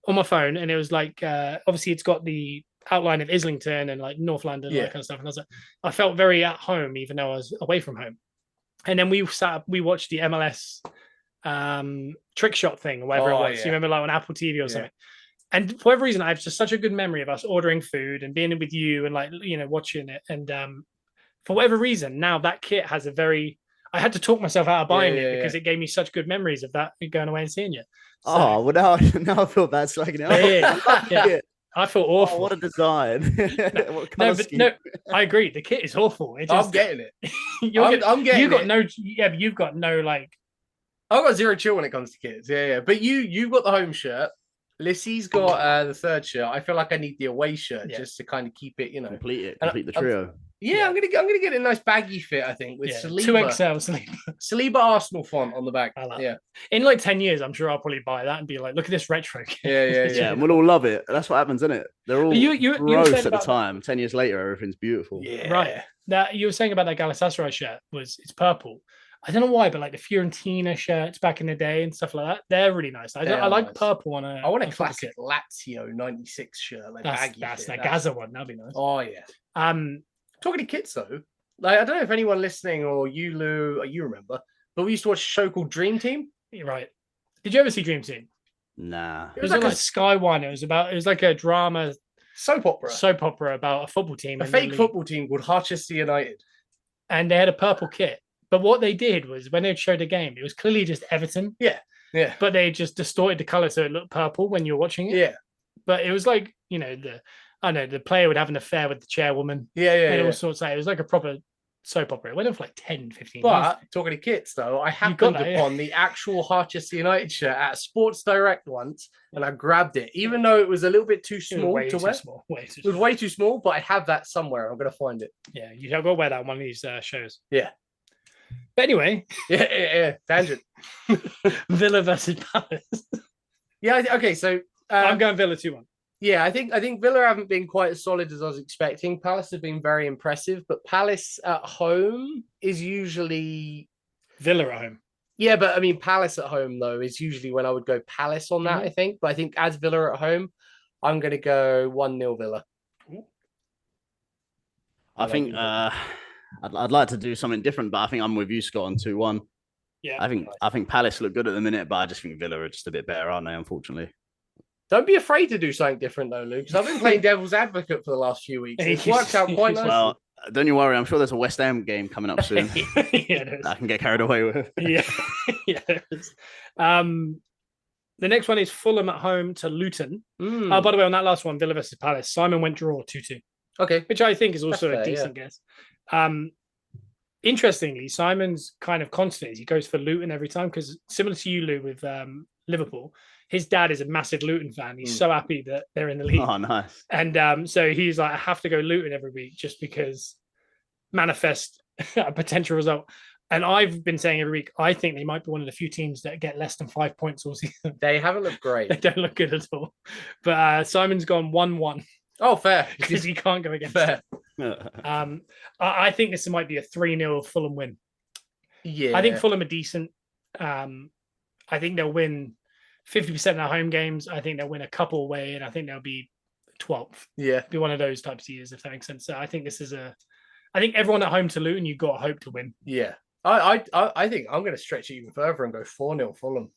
on my phone, and it was like obviously it's got the outline of Islington and like North London, all Yeah. that kind of stuff. And I was like, I felt very at home, even though I was away from home. And then we watched the MLS trick shot thing or whatever it was. Yeah. You remember, like on Apple TV or something. And for whatever reason, I have just such a good memory of us ordering food and being with you and like, you know, watching it. And for whatever reason, now that kit has I had to talk myself out of buying it because it game me such good memories of that going away and seeing you. So, Oh, well, now I feel bad slagging it off. yeah. I feel awful. Oh, what a design. No, I agree. The kit is awful. I'm getting it. I'm getting it. You've got no like. I've got zero chill when it comes to kits. Yeah. But you've got the home shirt. Lissy's got the third shirt. I feel like I need the away shirt just to kind of keep it, you know, complete the trio. I'm gonna get a nice baggy fit. I think with Saliba, 2XL Saliba Arsenal font on the back. In like 10 years, I'm sure I'll probably buy that and be like, look at this retro. Yeah. And we'll all love it. That's what happens, isn't it? They're all gross at the time. 10 years later, everything's beautiful. Yeah, right. That you were saying about that Galatasaray shirt it's purple. I don't know why, but like the Fiorentina shirts back in the day and stuff like that, they're really nice. I like purple on a. I want a classic Lazio '96 shirt, like baggy. That's that Gaza one. That'd be nice. Oh yeah. Talking to kits though, like I don't know if anyone listening or you, Lou, or you remember, but we used to watch a show called Dream Team. You're right. Did you ever see Dream Team? Nah. It was like Sky One. It was like a drama soap opera about a football team, a fake football team called Harchester United, and they had a purple kit. But what they did was when they showed a game, it was clearly just Everton. Yeah. But they just distorted the color so it looked purple when you're watching it. Yeah. But it was like, you know, the player would have an affair with the chairwoman. And all sorts of. It was like a proper soap opera. It went on for like 10, 15 But talking to kits though, I happened upon the actual Harchester United shirt at Sports Direct once, and I grabbed it, even though it was a little bit too small to wear. It was way too small, but I have that somewhere. I'm gonna find it. Yeah, you have got to wear that on one of these shows. Yeah. But anyway, tangent. Villa versus Palace. Okay. So I'm going Villa 2-1. Yeah, I think Villa haven't been quite as solid as I was expecting. Palace have been very impressive, but Palace at home is usually Villa at home. Yeah, but I mean Palace at home though is usually when I would go Palace on that. I think, but I think as Villa at home, I'm going to go 1-0 Villa. I think I'd like to do something different, but I think I'm with you, Scott, on 2-1. Yeah, I think Palace look good at the minute, but I just think Villa are just a bit better, aren't they? Unfortunately. Don't be afraid to do something different though, Luke. Because I've been playing devil's advocate for the last few weeks. It's worked out quite nicely. Well, don't you worry. I'm sure there's a West Ham game coming up soon. I can get carried away with. Yeah. The next one is Fulham at home to Luton. By the way, on that last one, Villa versus Palace, Simon went draw 2-2. Okay. Which I think is also a decent guess. Interestingly, Simon's kind of constant is he goes for Luton every time because similar to you, Lou, with Liverpool, his dad is a massive Luton fan. He's so happy that they're in the league. Oh, nice. And so he's like, I have to go Luton every week just because manifest a potential result. And I've been saying every week, I think they might be one of the few teams that get less than 5 points all season. They haven't looked great. They don't look good at all. But Simon's gone 1-1. Oh, fair. Because he can't go against fair. I think this might be a 3-0 Fulham win. Yeah. I think Fulham are decent. I think they'll win 50% of their home games. I think they'll win a couple away, and I think they'll be 12th. Yeah. Be one of those types of years, if that makes sense. So I think this is I think everyone at home to Luton, you've got hope to win. Yeah. I think I'm going to stretch it even further and go 4-0 Fulham.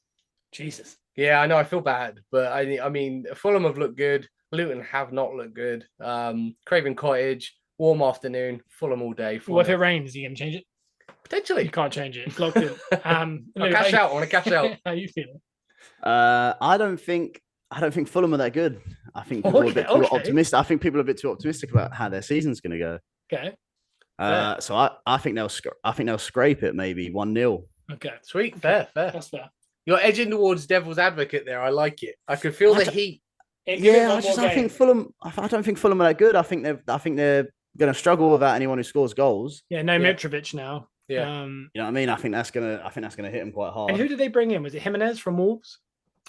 Jesus. Yeah, I know. I feel bad, but I mean, Fulham have looked good. Luton have not looked good. Craven Cottage, warm afternoon, Fulham all day. What if it rains? Are you going to change it? Potentially. You can't change it. It's locked in. I'll cash out. I want to cash out. How are you feeling? I don't think Fulham are that good. I think people are a bit too optimistic. I think people are a bit too optimistic about how their season's going to go. Okay. So I think they'll scrape it maybe 1-0. Okay. Sweet. Fair. That's fair. You're edging towards devil's advocate there. I like it. I can feel the heat. Yeah, I think Fulham. I don't think Fulham are that good. I think they're going to struggle without anyone who scores goals. Yeah, no Mitrovic now. Yeah, you know what I mean. I think that's gonna hit him quite hard. And who did they bring in? Was it Jimenez from Wolves?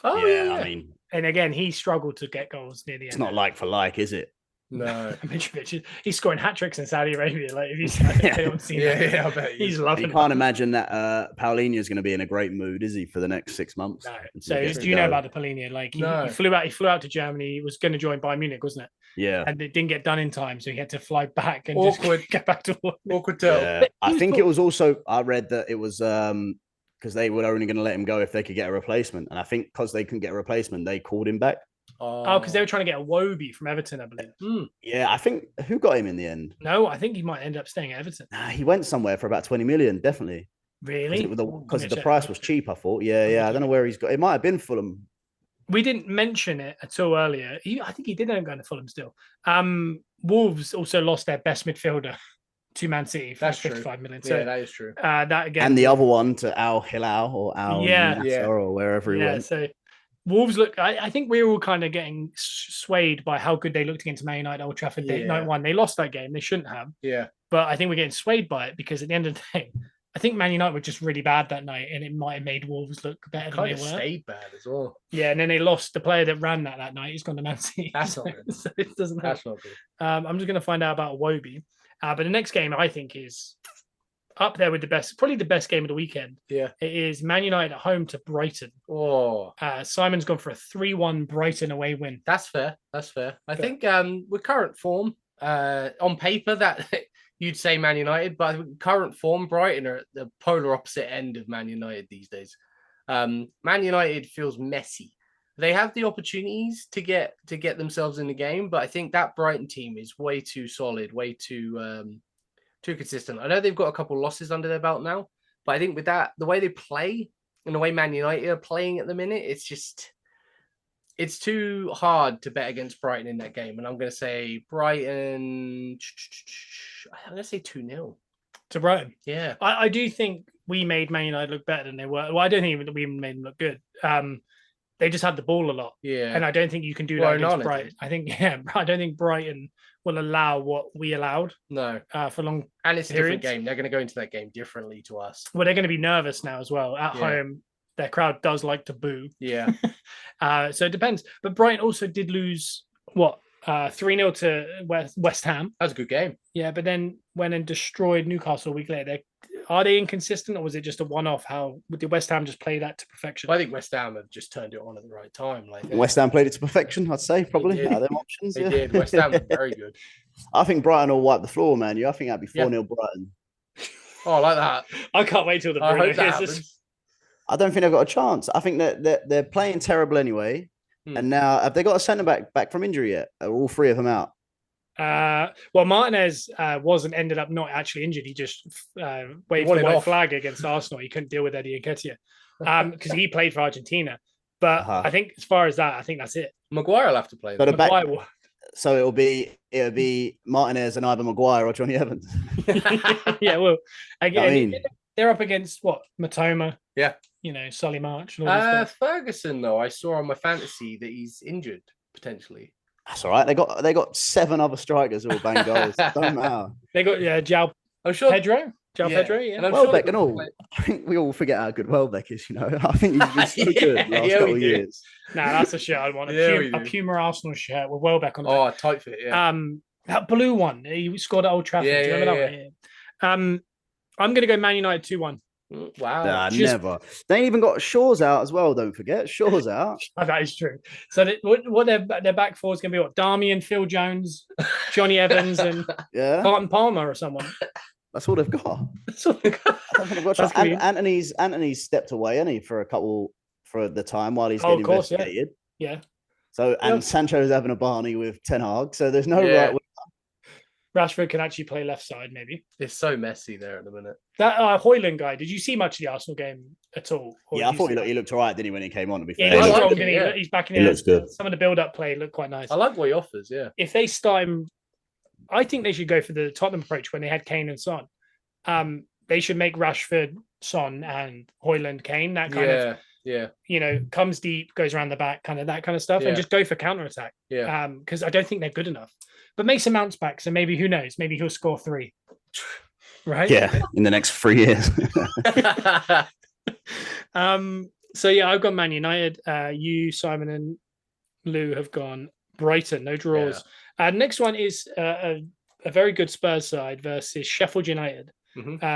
Oh yeah. I mean, and again, he struggled to get goals near the end. It's not like for like, is it? No. Mitrovic, he's scoring hat tricks in Saudi Arabia. Like, if you haven't seen that, Yeah, I bet he's loving You it. can't imagine that Paulinho is going to be in a great mood, is he, for the next 6 months? No. until So he gets do to you know go? about the Paulinho? Like he No. flew out. He flew out to Germany. He was going to join Bayern Munich, wasn't it? Yeah. And it didn't get done in time, so he had to fly back and Awkward. just get back to work. Awkward tell. Yeah. But I he was think cool. it was also, I read that it was because they were only going to let him go if they could get a replacement. And I think because they couldn't get a replacement, they called him back. Oh, because they were trying to get a Wobie from Everton, I believe. Yeah, I think who got him in the end? No, I think he might end up staying at Everton. Nah, he went somewhere for about 20 million, definitely. Really? Because the price was cheap, I thought. Yeah. I don't know where he's got. It might have been Fulham. We didn't mention it at all earlier. I think he did end up going to Fulham still. Wolves also lost their best midfielder to Man City for That's 55 true. million. So Yeah, that is true. that again, And the other one to Al Hilal or Al Yeah. Nassr or wherever he went. So Wolves look. I think we were all kind of getting swayed by how good they looked against Man United, Old Trafford. Night one, they lost that game. They shouldn't have. Yeah. But I think we're getting swayed by it because at the end of the day, I think Man United were just really bad that night, and it might have made Wolves look better than they were. Stayed bad as well. Yeah, and then they lost the player that ran that night. He's gone to Man City. That's not good. So it doesn't help. That's not good. I'm just going to find out about Wobie. But the next game I think is up there with probably the best game of the weekend. Yeah. It is Man United at home to Brighton. Oh, Simon's gone for a 3-1 Brighton away win. that's fair. That's fair. I think with current form, on paper that you'd say Man United, but with current form, Brighton are at the polar opposite end of Man United these days. Man United feels messy. They have the opportunities to get themselves in the game, but I think that Brighton team is way too solid, way too consistent. I know they've got a couple losses under their belt now, but I think with that, the way they play and the way Man United are playing at the minute, it's too hard to bet against Brighton in that game. And I'm going to say Brighton, I'm going to say 2-0. To Brighton. Yeah. I do think we made Man United look better than they were. Well, I don't think we made them look good. They just had the ball a lot. Yeah. And I don't think you can do that against Brighton. I don't think Brighton will allow what we allowed. No. For long. And it's a different periods. game. They're going to go into that game differently to us. Well, they're going to be nervous now as well. At home, their crowd does like to boo. Yeah. So it depends. But Brighton also did lose, 3-0 to West Ham. That was a good game. Yeah, but then went and destroyed Newcastle a week later. Are they inconsistent, or was it just a one-off? How did West Ham just play that to perfection? Well, I think West Ham have just turned it on at the right time. West Ham played it to perfection, I'd say, probably. Out of them options. They did. West Ham were very good. I think Brighton will wipe the floor, man. I think that'd be 4-0 Brighton. Oh, I like that. I can't wait till the I Bruno hope that hits happens. us. I don't think they've got a chance. I think that they're playing terrible anyway. And now, have they got a centre back from injury yet? Are all three of them out? Well, Martinez ended up not actually injured. He just waved the white flag against Arsenal. He couldn't deal with Eddie Nketiah because he played for Argentina. But I think as far as that, I think that's it. Maguire will have to play. So it'll be Martinez and either Maguire or Johnny Evans. Yeah, well, again, they're up against Matoma. Yeah, Solly March. And all this Ferguson, though, I saw on my fantasy that he's injured potentially. That's all right. They got 7 other strikers who will bang goals. Don't matter. They got João Pedro. Pedro, yeah. And Welbeck and all. I think we all forget how good Welbeck is. I think he's been so good the last couple of years. Nah, that's a shirt I want. A Puma Arsenal shirt with Welbeck on it. Oh, a tight fit. Yeah. That blue one. He scored at Old Trafford. Do you remember that one? Yeah. I'm going to go Man United 2-1. Wow. Never. They ain't even got Shaw's out as well. Don't forget, Shaw's out. That is true. So what their back four is going to be Darmian, Phil Jones, Johnny Evans, and Carlton Palmer or someone. That's all they've got. Anthony's stepped away, hasn't he, for the time while he's getting investigated. Yeah. So Sancho's having a Barney with Ten Hag. So there's no right. Rashford can actually play left side, maybe. It's so messy there at the minute. That Højlund guy, did you see much of the Arsenal game at all? I thought he looked all right, didn't he, when he came on, to be fair? Yeah, he's back in He looks good. Some of the build-up play looked quite nice. I like what he offers, yeah. If they start him, I think they should go for the Tottenham approach when they had Kane and Son. They should make Rashford, Son, and Højlund, Kane, that kind of, comes deep, goes around the back, that kind of stuff, and just go for counter-attack. Yeah. Because I don't think they're good enough. But Mason Mount's back, so maybe, who knows? Maybe he'll score 3. Right? Yeah, in the next 3 years. So, I've got Man United. You, Simon, and Lou have gone Brighton, no draws. Next one is a very good Spurs side versus Sheffield United.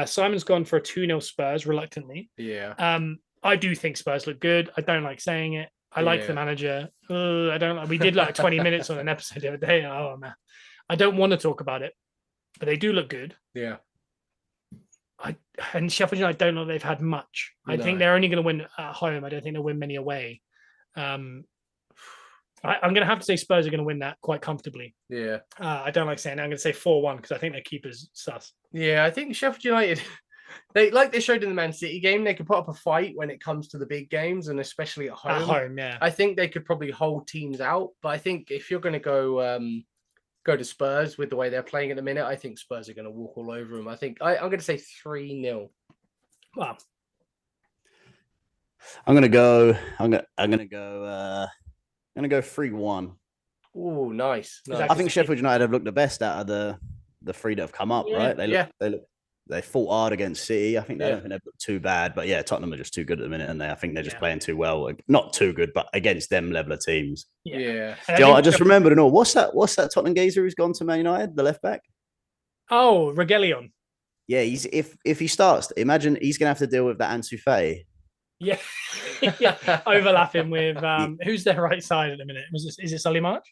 Simon's gone for a 2-0 Spurs reluctantly. Yeah. I do think Spurs look good. I don't like saying it. I like the manager. I don't like. We did like 20 minutes on an episode the other day. Oh man, I don't want to talk about it, but they do look good. Yeah. And Sheffield United, I don't know they've had much. I think they're only going to win at home. I don't think they'll win many away. I'm going to have to say Spurs are going to win that quite comfortably. Yeah. I don't like saying that. I'm going to say 4-1 because I think their keeper's sus. Yeah, I think Sheffield United, they showed in the Man City game, they could put up a fight when it comes to the big games, and especially at home. At home, yeah. I think they could probably hold teams out, but I think if you're going to go to Spurs with the way they're playing at the minute, I think Spurs are going to walk all over them. I think I'm going to say 3-0. Wow. I'm gonna go 3-1. Oh, nice. I think Sheffield United have looked the best out of the three that have come up, right? They fought hard against City. I think they don't think they've looked too bad, but Tottenham are just too good at the minute, and I think they're just playing too well. Not too good, but against them level of teams. Yeah. I just remembered and all. What's that Tottenham geezer who's gone to Man United, the left back? Oh, Reguilón. Yeah, if he starts, imagine he's gonna have to deal with that Ansu Fati. Yeah, overlapping with who's their right side at the minute? Is it Solly March?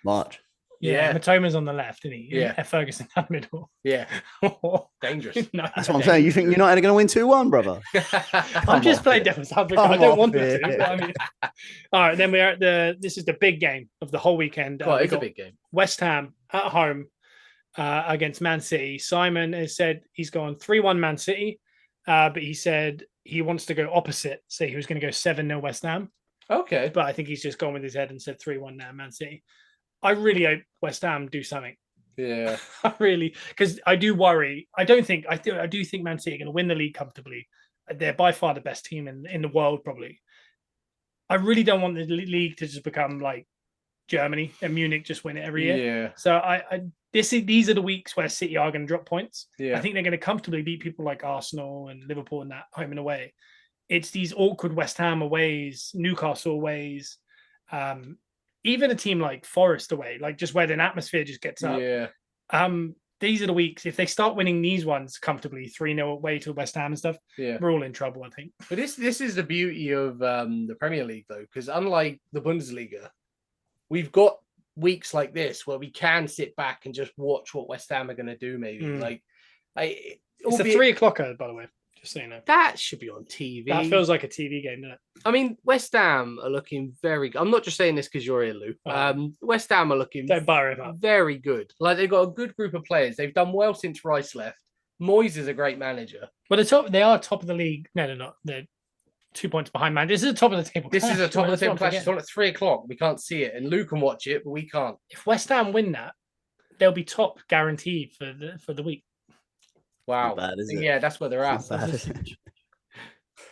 March. Yeah, Matoma's on the left, isn't he? Yeah, Ferguson down the middle. Yeah, dangerous. No, that's what I'm saying. You think United are going to win 2-1, brother? I'm just playing devil's advocate. I don't want them to. I mean, all right, then we're at this is the big game of the whole weekend. It's a big game. West Ham at home against Man City. Simon has said he's gone 3-1 Man City, but he said he wants to go opposite. So he was going to go 7-0 West Ham. Okay, but I think he's just gone with his head and said 3-1 now Man City. I really hope West Ham do something. Yeah, I really, because I do worry. I do think Man City are going to win the league comfortably. They're by far the best team in the world, probably. I really don't want the league to just become like Germany and Munich just win it every year. Yeah. So these are the weeks where City are going to drop points. Yeah. I think they're going to comfortably beat people like Arsenal and Liverpool and that home and away. It's these awkward West Ham aways, Newcastle aways, even a team like Forest away, like just where the atmosphere just gets up. Yeah. These are the weeks. If they start winning these ones comfortably, 3-0 away to West Ham and stuff, we're all in trouble, I think. But this is the beauty of the Premier League, though, because unlike the Bundesliga, we've got weeks like this where we can sit back and just watch what West Ham are going to do. Maybe it's a 3:00, by the way. Just so you know, that should be on TV. That feels like a TV game, doesn't it? I mean, West Ham are looking very good. I'm not just saying this because you're here, Lou. West Ham are looking very good. Like, they've got a good group of players. They've done well since Rice left. Moyes is a great manager. Well, they are top of the league. No, they're not. They're 2 points behind, man. This is the top of the table. This is a top of the table clash. It's on at 3:00. We can't see it, and Lou can watch it, but we can't. If West Ham win that, they'll be top guaranteed for the week. Wow. Bad, is it? Yeah, that's where they're at. What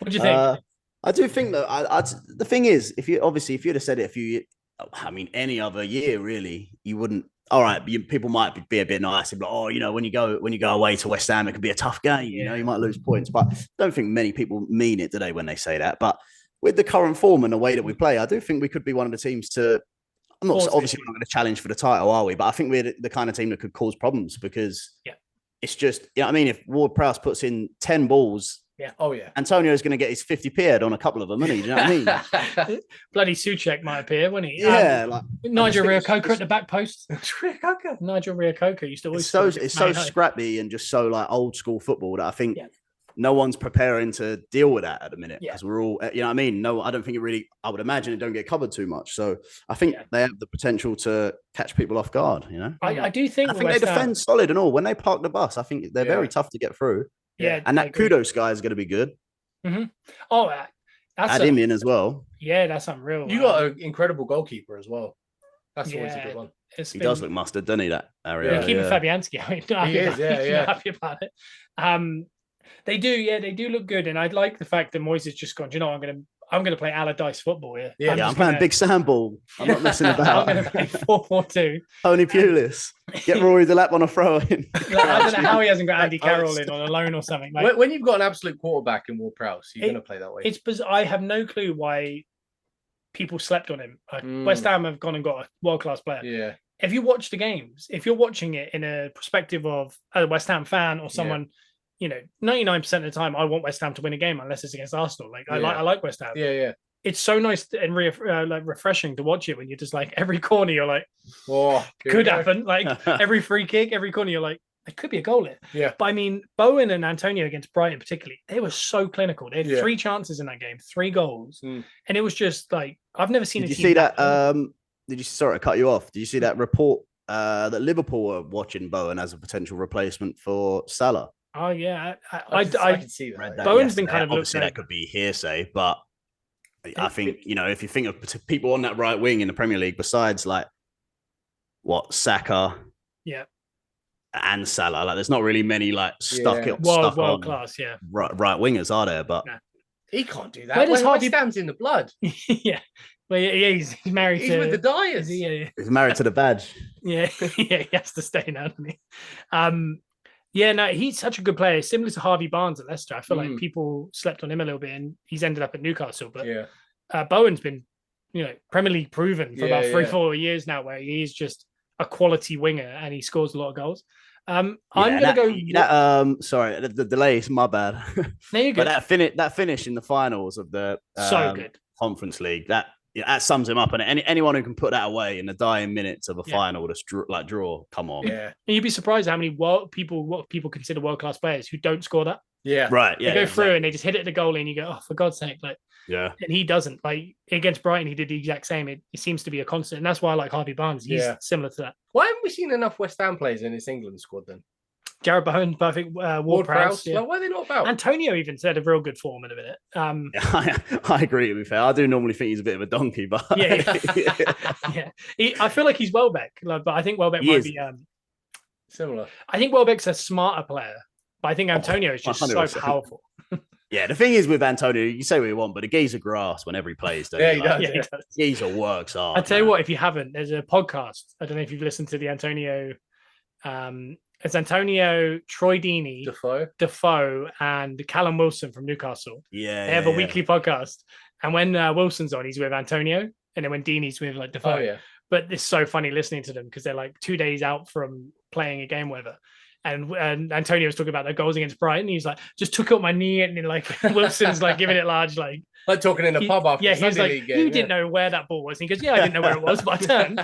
do you think? I do think that the thing is, if you'd have said it any other year, really, you wouldn't. All right, people might be a bit nice and be like, when you go away to West Ham, it could be a tough game. You might lose points, but I don't think many people mean it today when they say that. But with the current form and the way that we play, I do think we could be one of the teams to. We're not going to challenge for the title, are we? But I think we're the kind of team that could cause problems because it's just, if Ward-Prowse puts in 10 balls. Yeah. Oh, yeah. Antonio's going to get his 50p on a couple of them, isn't he? Do you know what I mean? Bloody Souček might appear, wouldn't he? Yeah. Nigel Reo-Coker at the back post. Nigel Reo-Coker used to always. It's so scrappy and just so like old school football that I think no one's preparing to deal with that at the minute because we're all, you know what I mean? No, I don't think it really. I would imagine it don't get covered too much. So I think they have the potential to catch people off guard. I do think. I think they defend solid and all. When they park the bus, I think they're very tough to get through. Yeah, and that Kudos guy is going to be good. Mm-hmm. Oh, add him in as well. Yeah, that's unreal. You got an incredible goalkeeper as well. That's always a good one. He does look mustard, doesn't he? That area. Yeah, keeping Fabianski. He is. Yeah. Happy about it. They do look good, and I'd like the fact that Moyes has just gone. Do you know, I'm going to play Allardyce football here. Yeah, I'm playing big sandball. I'm not messing about. I'm going to play 4-4-2. Tony Pulis. Get Rory Delap on a throw in. I don't know how he hasn't got Andy Carroll in on a loan or something. Like, when you've got an absolute quarterback in Ward-Prowse, you're going to play that way. It's bizarre. I have no clue why people slept on him. West Ham have gone and got a world-class player. Yeah. If you watch the games, if you're watching it in a perspective of a West Ham fan or someone, 99% of the time, I want West Ham to win a game unless it's against Arsenal. Like I like West Ham. Yeah. It's so nice and like refreshing to watch it when you're just like every corner you're like, could happen. Like every free kick, every corner you're like, there could be a goal in. Yeah. But I mean, Bowen and Antonio against Brighton particularly, they were so clinical. They had 3 chances in that game, 3 goals, and it was just like I've never seen. Did you see that? Sorry, I cut you off. Did you see that report that Liverpool were watching Bowen as a potential replacement for Salah? Oh yeah, I can see that. Bowen's been kind of obviously that could be hearsay, but I think if you think of people on that right wing in the Premier League besides like Saka, and Salah, like there's not really many like stuck world class, right wingers, are there? But he can't do that. West Ham's in the blood. Yeah. Well, he's married. He's with the Dyers. He's married to the badge. Yeah, he has to stay now, doesn't he? He's such a good player. Similar to Harvey Barnes at Leicester. I feel like people slept on him a little bit, and he's ended up at Newcastle. But Bowen's been, Premier League proven for about 3-4 years now, where he's just a quality winger and he scores a lot of goals. I'm gonna go. Sorry, the delay is my bad. No, you're good. But that finish in the finals of the so good Conference League, that sums him up. And anyone who can put that away in the dying minutes of a final, draw, come on. Yeah, and you'd be surprised how many what people consider world class players who don't score that. Yeah, right. They go through and they just hit it at the goalie, and you go, oh, for God's sake, like. Yeah, and he doesn't. Like against Brighton, he did the exact same. It seems to be a constant, and that's why I like Harvey Barnes. He's similar to that. Why haven't we seen enough West Ham players in this England squad then? Jared Bowen, perfect. Ward-Prowse. Like, why are they not about? Antonio even said a real good form in a minute. I agree. To be fair, I do normally think he's a bit of a donkey, but I feel like he's Welbeck, but I think Welbeck might be similar. I think Welbeck's a smarter player, but I think Antonio is just 100%. So powerful. Yeah, the thing is with Antonio, you say what you want, but the geezer grass whenever he plays. He does. Geezer works hard. I tell you what, if you haven't, there's a podcast. I don't know if you've listened to the Antonio. It's Antonio, Troy Deeney, Defoe, and Callum Wilson from Newcastle. Yeah, they have a weekly podcast, and when Wilson's on, he's with Antonio, and then when Deeney's with like Defoe. Oh, yeah. But it's so funny listening to them because they're like 2 days out from playing a game, whatever. And Antonio was talking about the goals against Brighton. He's like, just took up my knee, and then like Wilson's like giving it large, like talking in the pub after. Yeah, he's like, you didn't know where that ball was. And he goes, I didn't know where it was, but I turned.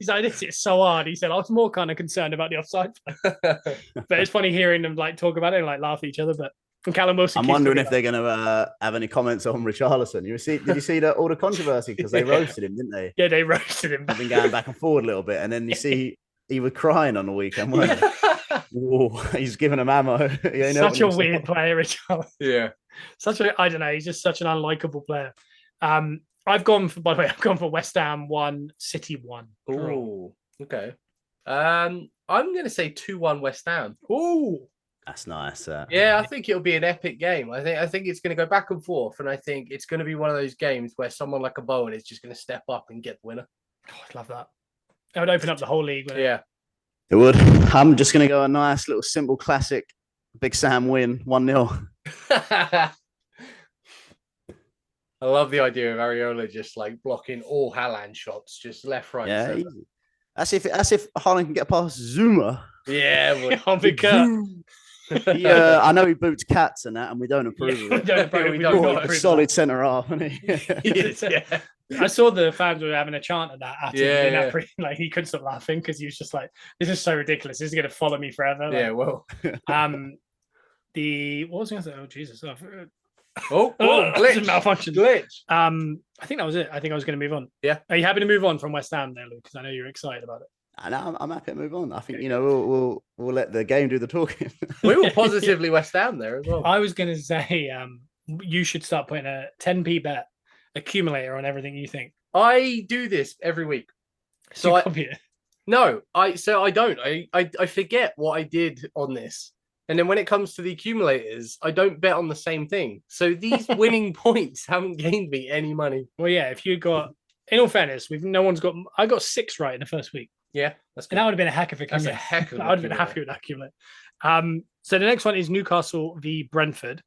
He's like, this is so hard. He said, I was more kind of concerned about the offside. But it's funny hearing them like talk about it and like laugh at each other. But from Callum Wilson, I'm wondering if they're going to have any comments on Richarlison. Did you see all the controversy because they roasted him, didn't they? Yeah, they roasted him. They've been going back and forward a little bit, and then you see he was crying on the weekend, wasn't he? Whoa, he's giving him ammo. Such a weird player, Richarlison. Yeah. I don't know. He's just such an unlikable player. I've gone for West Ham 1, City 1. Oh, okay. I'm going to say 2-1 West Ham. Oh, that's nice. Yeah, I think it'll be an epic game. I think it's going to go back and forth, and I think it's going to be one of those games where someone like a Bowen is just going to step up and get the winner. Oh, I'd love that. That would open up the whole league. Yeah. It would. I'm just going to go a nice little simple classic. Big Sam win 1-0. I love the idea of Areola just like blocking all Haaland shots, just left, right. Yeah, as if Haaland can get past Zuma. Yeah, I know he boots cats and that, and we don't approve of it. We don't a solid centre half, isn't he? Yeah. I saw the fans were having a chant at that. Like he couldn't stop laughing because he was just like, "This is so ridiculous. This is going to follow me forever." Like, well. What was I going to say? Oh Jesus! Glitch. Malfunction. Glitch. I think that was it. I think I was going to move on. Yeah. Are you happy to move on from West Ham there, Luke? Because I know you're excited about it. I know, I'm happy to move on. I think we'll let the game do the talking. We were positively West Ham there as well. I was going to say you should start putting a 10p bet accumulator on everything you think. I do this every week. So I don't. I forget what I did on this. And then when it comes to the accumulators, I don't bet on the same thing. So these winning points haven't gained me any money. Well, yeah, if you got, in all fairness, I got 6 right in the first week. Yeah, that's good. And that would have been a heck of a accumulator. That's a heck of I would have been happy with that accumulator. So the next one is Newcastle v Brentford.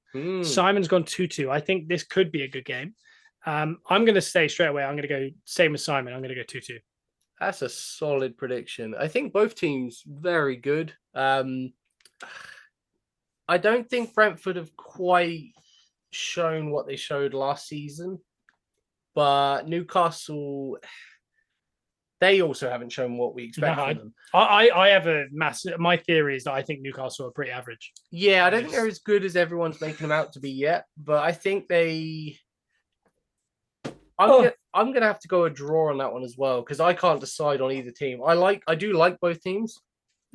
Simon's gone 2-2. I think this could be a good game. I'm going to say straight away, I'm going to go same as Simon. I'm going to go 2-2. That's a solid prediction. I think both teams very good. I don't think Brentford have quite shown what they showed last season, but Newcastle, they also haven't shown what we expect from them. I have a massive. My theory is that I think Newcastle are pretty average. Yeah, I don't think they're as good as everyone's making them out to be yet, but I think they. I'm gonna have to go a draw on that one as well because I can't decide on either team. I do like both teams.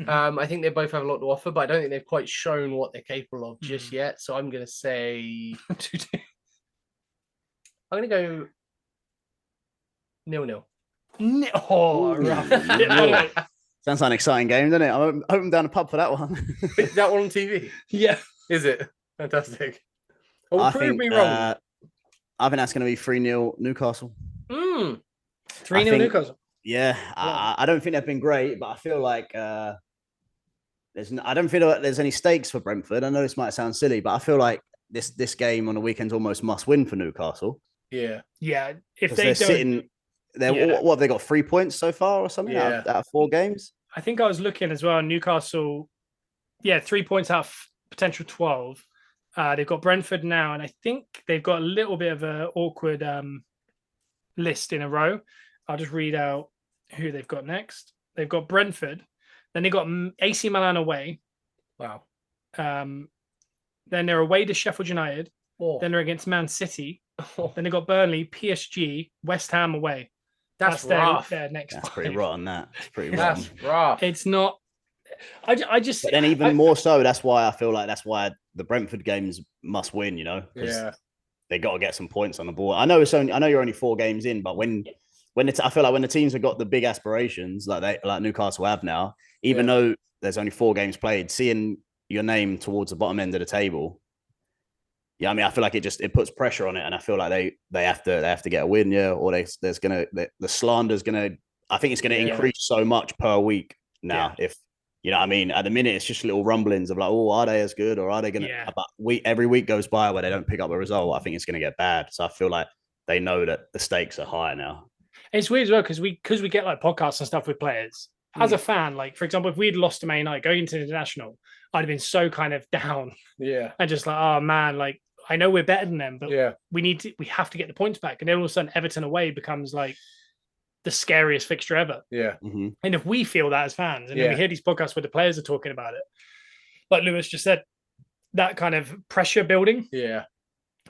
Mhm. I think they both have a lot to offer, but I don't think they've quite shown what they're capable of just yet. So I'm gonna say 2-2. I'm gonna go 0-0. Oh, rough. Sounds like an exciting game, doesn't it? I'm hoping down a pub for that one. Is that one on TV? Yeah. Is it? Fantastic. Oh, I prove think, me wrong. I think that's going to be 3-0 Newcastle. 3-0 Newcastle. Yeah, I don't think they've been great, but I feel like I don't feel like there's any stakes for Brentford. I know this might sound silly, but I feel like this game on the weekend's almost must win for Newcastle. Yeah. If they're sitting, what have they got? 3 points so far or something out of 4 games? I think I was looking as well. Newcastle, 3 points out of potential 12. They've got Brentford now, and I think they've got a little bit of an awkward list in a row. I'll just read out who they've got next. They've got Brentford, then they've got AC Milan away. Wow. Then they're away to Sheffield United. Then they're against Man City. Then they've got Burnley, PSG, West Ham away. That's rough. Their next. That's pretty rotten. That's pretty rotten. That's rough. It's not. I just. But then even more so, that's why I feel like the Brentford games must win. Because they got to get some points on the board. I know you're only 4 games in, but I feel like when the teams have got the big aspirations like Newcastle have now, even though there's only 4 games played, seeing your name towards the bottom end of the table. Yeah, I mean, I feel like it puts pressure on it, and I feel like they have to get a win, or the slander's gonna. I think it's gonna increase so much per week now. If you know what I mean, at the minute it's just little rumblings of like, oh, are they as good, or are they gonna? But every week goes by where they don't pick up a result. I think it's gonna get bad. So I feel like they know that the stakes are high now. It's weird as well because we get like podcasts and stuff with players. As a fan, like for example, if we'd lost to Man United going into the international, I'd have been so kind of down. Yeah. And just like, oh man, like I know we're better than them, but we have to get the points back. And then all of a sudden Everton away becomes like the scariest fixture ever. Yeah. Mm-hmm. And if we feel that as fans, and then we hear these podcasts where the players are talking about it, like Lewis just said, that kind of pressure building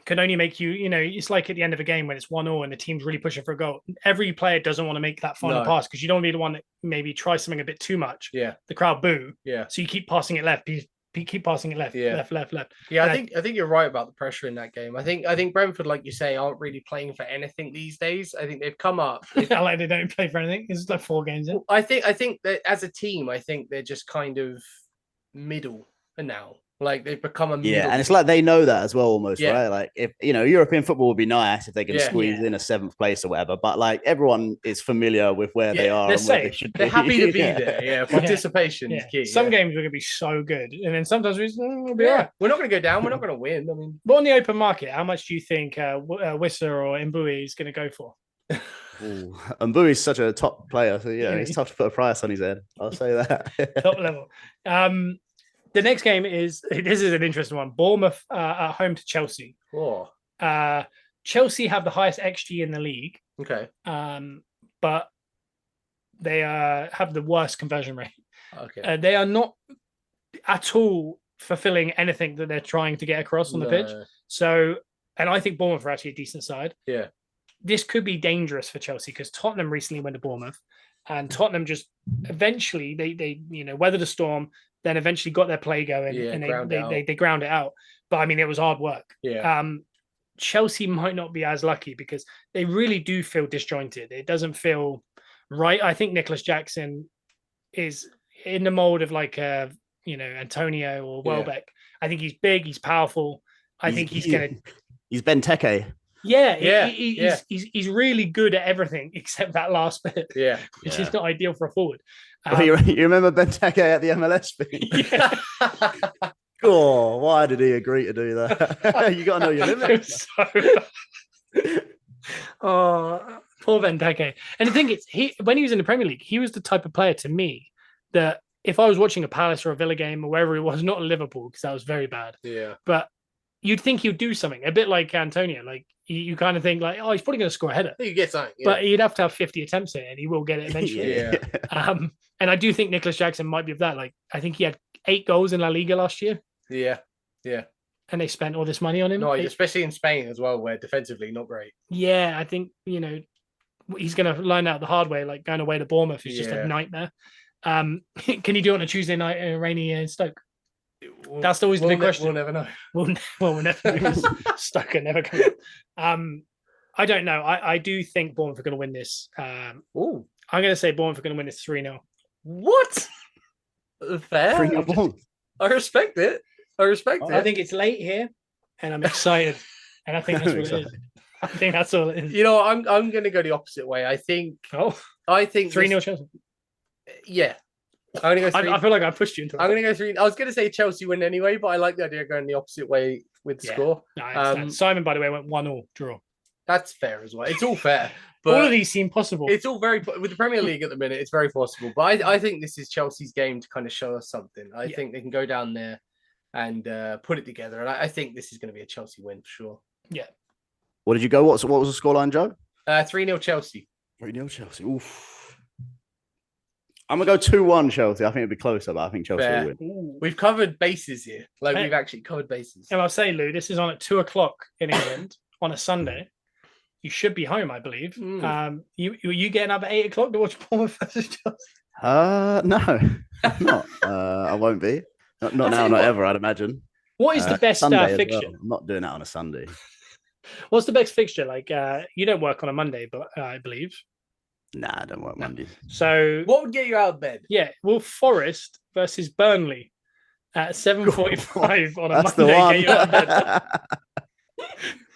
can only make you, it's like at the end of a game when it's 1-1 and the team's really pushing for a goal. Every player doesn't want to make that final pass because you don't want to be the one that maybe tries something a bit too much. Yeah. The crowd boo. Yeah. So you keep passing it left. Keep passing it left, left. Yeah, I think you're right about the pressure in that game. I think Brentford, like you say, aren't really playing for anything these days. I think they've come up. Like they don't play for anything. It's like 4 games in. I think that as a team, I think they're just kind of middle now. Like they've become a middle. Yeah, and it's like they know that as well, almost, right? Like if European football would be nice if they could squeeze in a 7th place or whatever, but like everyone is familiar with where they are and where they should be. They're happy to be there. Yeah, participation is key. Some games we're gonna be so good, and then sometimes we'll be all right. We're not gonna go down. We're not gonna win. I mean, but on the open market, how much do you think Wissa or Mbui is gonna go for? Mbui is such a top player, so it's tough to put a price on his head. I'll say that. Top level. The next game is an interesting one. Bournemouth at home to Chelsea. Oh. Chelsea have the highest XG in the league. Okay. But they have the worst conversion rate. Okay. They are not at all fulfilling anything that they're trying to get across on the pitch. So, and I think Bournemouth are actually a decent side. Yeah. This could be dangerous for Chelsea because Tottenham recently went to Bournemouth, and Tottenham just eventually they weathered the storm. Then eventually got their play going and they ground it out. But I mean, it was hard work. Yeah. Chelsea might not be as lucky because they really do feel disjointed. It doesn't feel right. I think Nicholas Jackson is in the mold of like Antonio or Welbeck. I think he's big, he's powerful. I think he's Benteke. Yeah, he's really good at everything except that last bit. Yeah, which is not ideal for a forward. You remember Benteke at the MLS thing? Yeah. Oh, why did he agree to do that? You got to know your limits. Oh, poor Benteke. And the thing is, when he was in the Premier League, he was the type of player to me that if I was watching a Palace or a Villa game or wherever it was, not Liverpool, because that was very bad. Yeah. But you'd think he'd do something, a bit like Antonio. Like you kind of think like, oh, he's probably going to score a header. You get something. Yeah. But he'd have to have 50 attempts here, and he will get it eventually. Yeah. And I do think Nicholas Jackson might be of that. Like, I think he had 8 goals in La Liga last year. Yeah. Yeah. And they spent all this money on him. No, especially in Spain as well, where defensively not great. Yeah, I think, he's going to learn out the hard way, like going away to Bournemouth is just a nightmare. Can you do it on a Tuesday night in a rainy Stoke? That's always the big question. We'll never know. We'll never know. Stoke are never coming up. I don't know. I do think Bournemouth are going to win this. I'm going to say Bournemouth are going to win this 3-0. What? Fair. 3-0 I respect it. I think it's late here, and I'm excited. And I think that's what it is. I think that's all it is. I'm going to go the opposite way. I think 3-0 Chelsea. Yeah. I'm gonna go 3. I feel like I pushed you into it. I'm going to go 3. I was going to say Chelsea win anyway, but I like the idea of going the opposite way with the score. No, Simon, by the way, went 1-1 draw. That's fair as well. It's all fair. But all of these seem possible. It's all very with the Premier League at the minute. It's very possible. But I think this is Chelsea's game to kind of show us something. I think they can go down there and put it together. And I think this is going to be a Chelsea win for sure. Yeah. What did you go? What was the scoreline, Joe? 3-0 Chelsea. 3-0 Chelsea. Oof. I'm gonna go 2-1 Chelsea. I think it'd be closer, but I think Chelsea will win. Ooh. We've covered bases here. We've actually covered bases. And I'll say, Lou, this is on at 2:00 in England on a Sunday. You should be home, I believe. You getting up at 8:00 to watch Bournemouth versus Chelsea? No, I'm not. I won't be. Not now, not ever. I'd imagine. What is the best fixture? Well. I'm not doing that on a Sunday. What's the best fixture? Like, you don't work on a Monday, but I believe. Nah, I don't work Mondays. So, what would get you out of bed? Yeah, well, Forest versus Burnley at 7:45 on a Monday get you out of bed.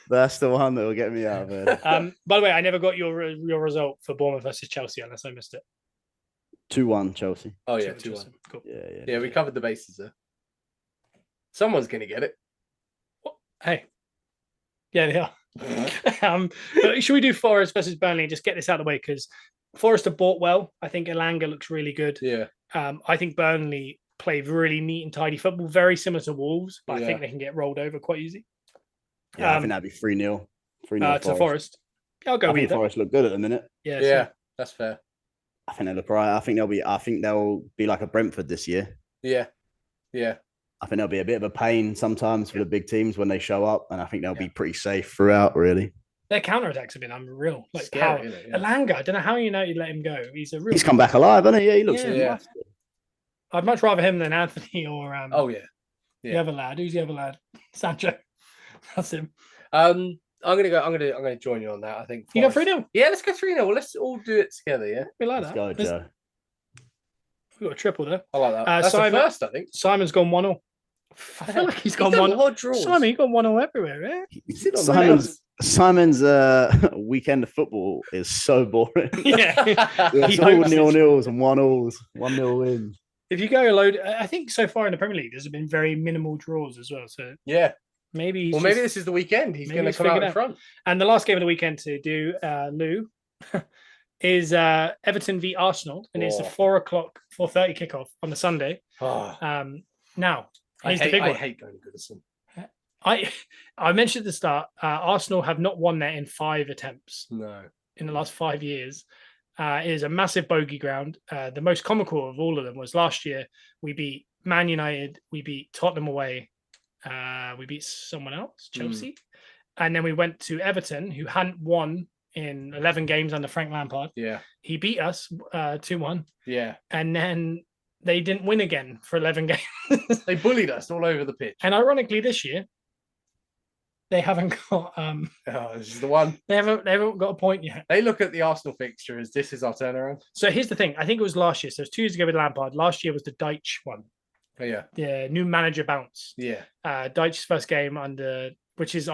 That's the one that will get me out of bed. By the way, I never got your result for Bournemouth versus Chelsea unless I missed it. 2-1 Chelsea. Oh yeah, 2-1. Cool. Yeah, we covered the bases there. Someone's gonna get it. Hey. Yeah, they are. But should we do Forest versus Burnley and just get this out of the way? Because Forest have bought well. I think Elanga looks really good. Yeah. I think Burnley play really neat and tidy football, very similar to Wolves, but I think they can get rolled over quite easy. Yeah, I think that'd be 3-0. 3-0 to Forest. I'll go with it. Forest look good at the minute. Yeah, that's fair. I think they look right. I think they'll be like a Brentford this year. Yeah. I think they'll be a bit of a pain sometimes for the big teams when they show up, and I think they'll be pretty safe throughout, really. Their counterattacks have been unreal. Like scary, Elanga, I don't know how United let him go. He's come back alive, hasn't he? Yeah, he looks good. I'd much rather him than Anthony or the other lad. Who's the other lad? Sancho. That's him. I'm gonna join you on that. I think you go 3-0. Yeah, let's go 3-0. Well, let's all do it together. Yeah, we like that. Let's go, Joe. We got a triple there. I like that. That's the first, I think. Simon's gone 1-0. I feel like he's gone 1-0. Simon, you got 1-0 everywhere, eh? Simon's weekend of football is so boring. Yeah, it's all 0-0s and 1-0s, 1-0 wins. If you go a load, I think so far in the Premier League, there's been very minimal draws as well. So yeah, maybe. Maybe this is the weekend. He's going to come out in front. And the last game of the weekend to do, Lou, is Everton v Arsenal, and it's a 4:30 kickoff on the Sunday. Now, I hate going to Goodison. I mentioned at the start, Arsenal have not won there in 5 attempts. No, in the last 5 years. It is a massive bogey ground. The most comical of all of them was last year. We beat Man United. We beat Tottenham away. We beat someone else, Chelsea. And then we went to Everton, who hadn't won in 11 games under Frank Lampard. Yeah. He beat us 2-1. Yeah. And then they didn't win again for 11 games. They bullied us all over the pitch. And ironically, this year, they haven't got. This is the one. They haven't got a point yet. They look at the Arsenal fixture as this is our turnaround. So here's the thing. I think it was last year. So it was 2 years ago with Lampard. Last year was the Deitch one. Oh, yeah. The new manager bounce. Yeah. Deitch's first game under, which is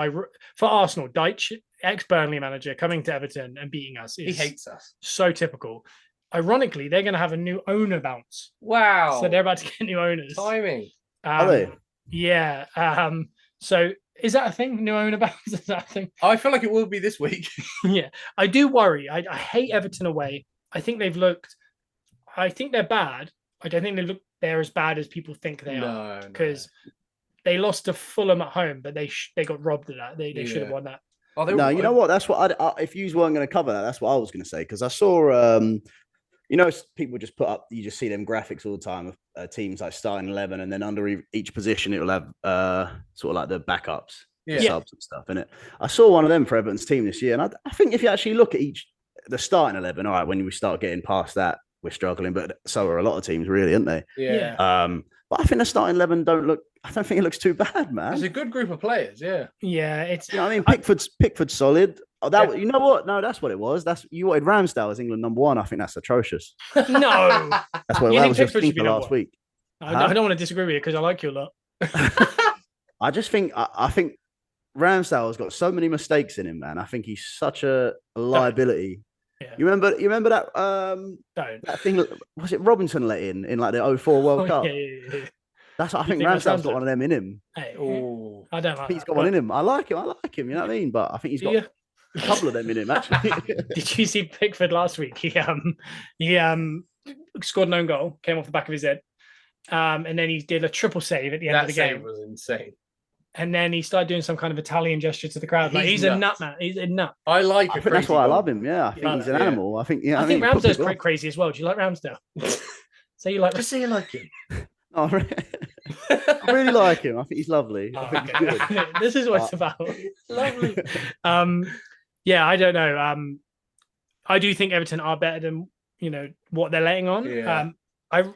for Arsenal. Deitch, ex-Burnley manager, coming to Everton and beating us. He hates us. So typical. Ironically, they're going to have a new owner bounce. Wow. So they're about to get new owners. Timing. Are they? Yeah. So Is that a thing? New owner bounce? Is that a thing? I feel like it will be this week. Yeah, I do worry. I hate Everton away. I think they've looked. I think they're bad. I don't think they're as bad as people think they are because they lost to Fulham at home, but they got robbed of that. They should have won that. Oh, no, you know what? That's what if you weren't going to cover that, that's what I was going to say because I saw. People just put up. You just see them graphics all the time of teams like starting 11, and then under each position it will have sort of like the backups, subs and stuff in it. I saw one of them for Everton's team this year, and I think if you actually look at the starting 11, all right, when we start getting past that, we're struggling, but so are a lot of teams, really, aren't they? Yeah. But I think the starting 11 I don't think it looks too bad, man. It's a good group of players, yeah. Yeah, it's. You know what I mean? Pickford's solid. Oh, you know what? No, that's what it was. You wanted Ramsdale as England #1. I think that's atrocious. No, that's what that was your thing for last week. I don't want to disagree with you because I like you a lot. I just think I think Ramsdale has got so many mistakes in him, man. I think he's such a liability. Yeah. You remember that that thing? Was it Robinson let in like the 04 World Cup? Yeah. I think Ramsdale's got one of them in him. Hey, I don't like. He's got one in him. I like him. You know what I mean? But I think he's got a couple of them in him. Actually, did you see Pickford last week? He scored an own goal, came off the back of his head, and then he did a triple save at the end of the game. That save was insane. And then he started doing some kind of Italian gesture to the crowd. He's a nut, man. He's a nut. I like it. That's why I love him. Yeah, I think he's an animal. I think Ramsdale's quite crazy as well. Do you like Ramsdale? So you like? Just say you like him. Oh, I really like him. I think he's lovely. I think he's good. This is what it's about. Lovely. Yeah, I don't know. I do think Everton are better than what they're letting on. Yeah. I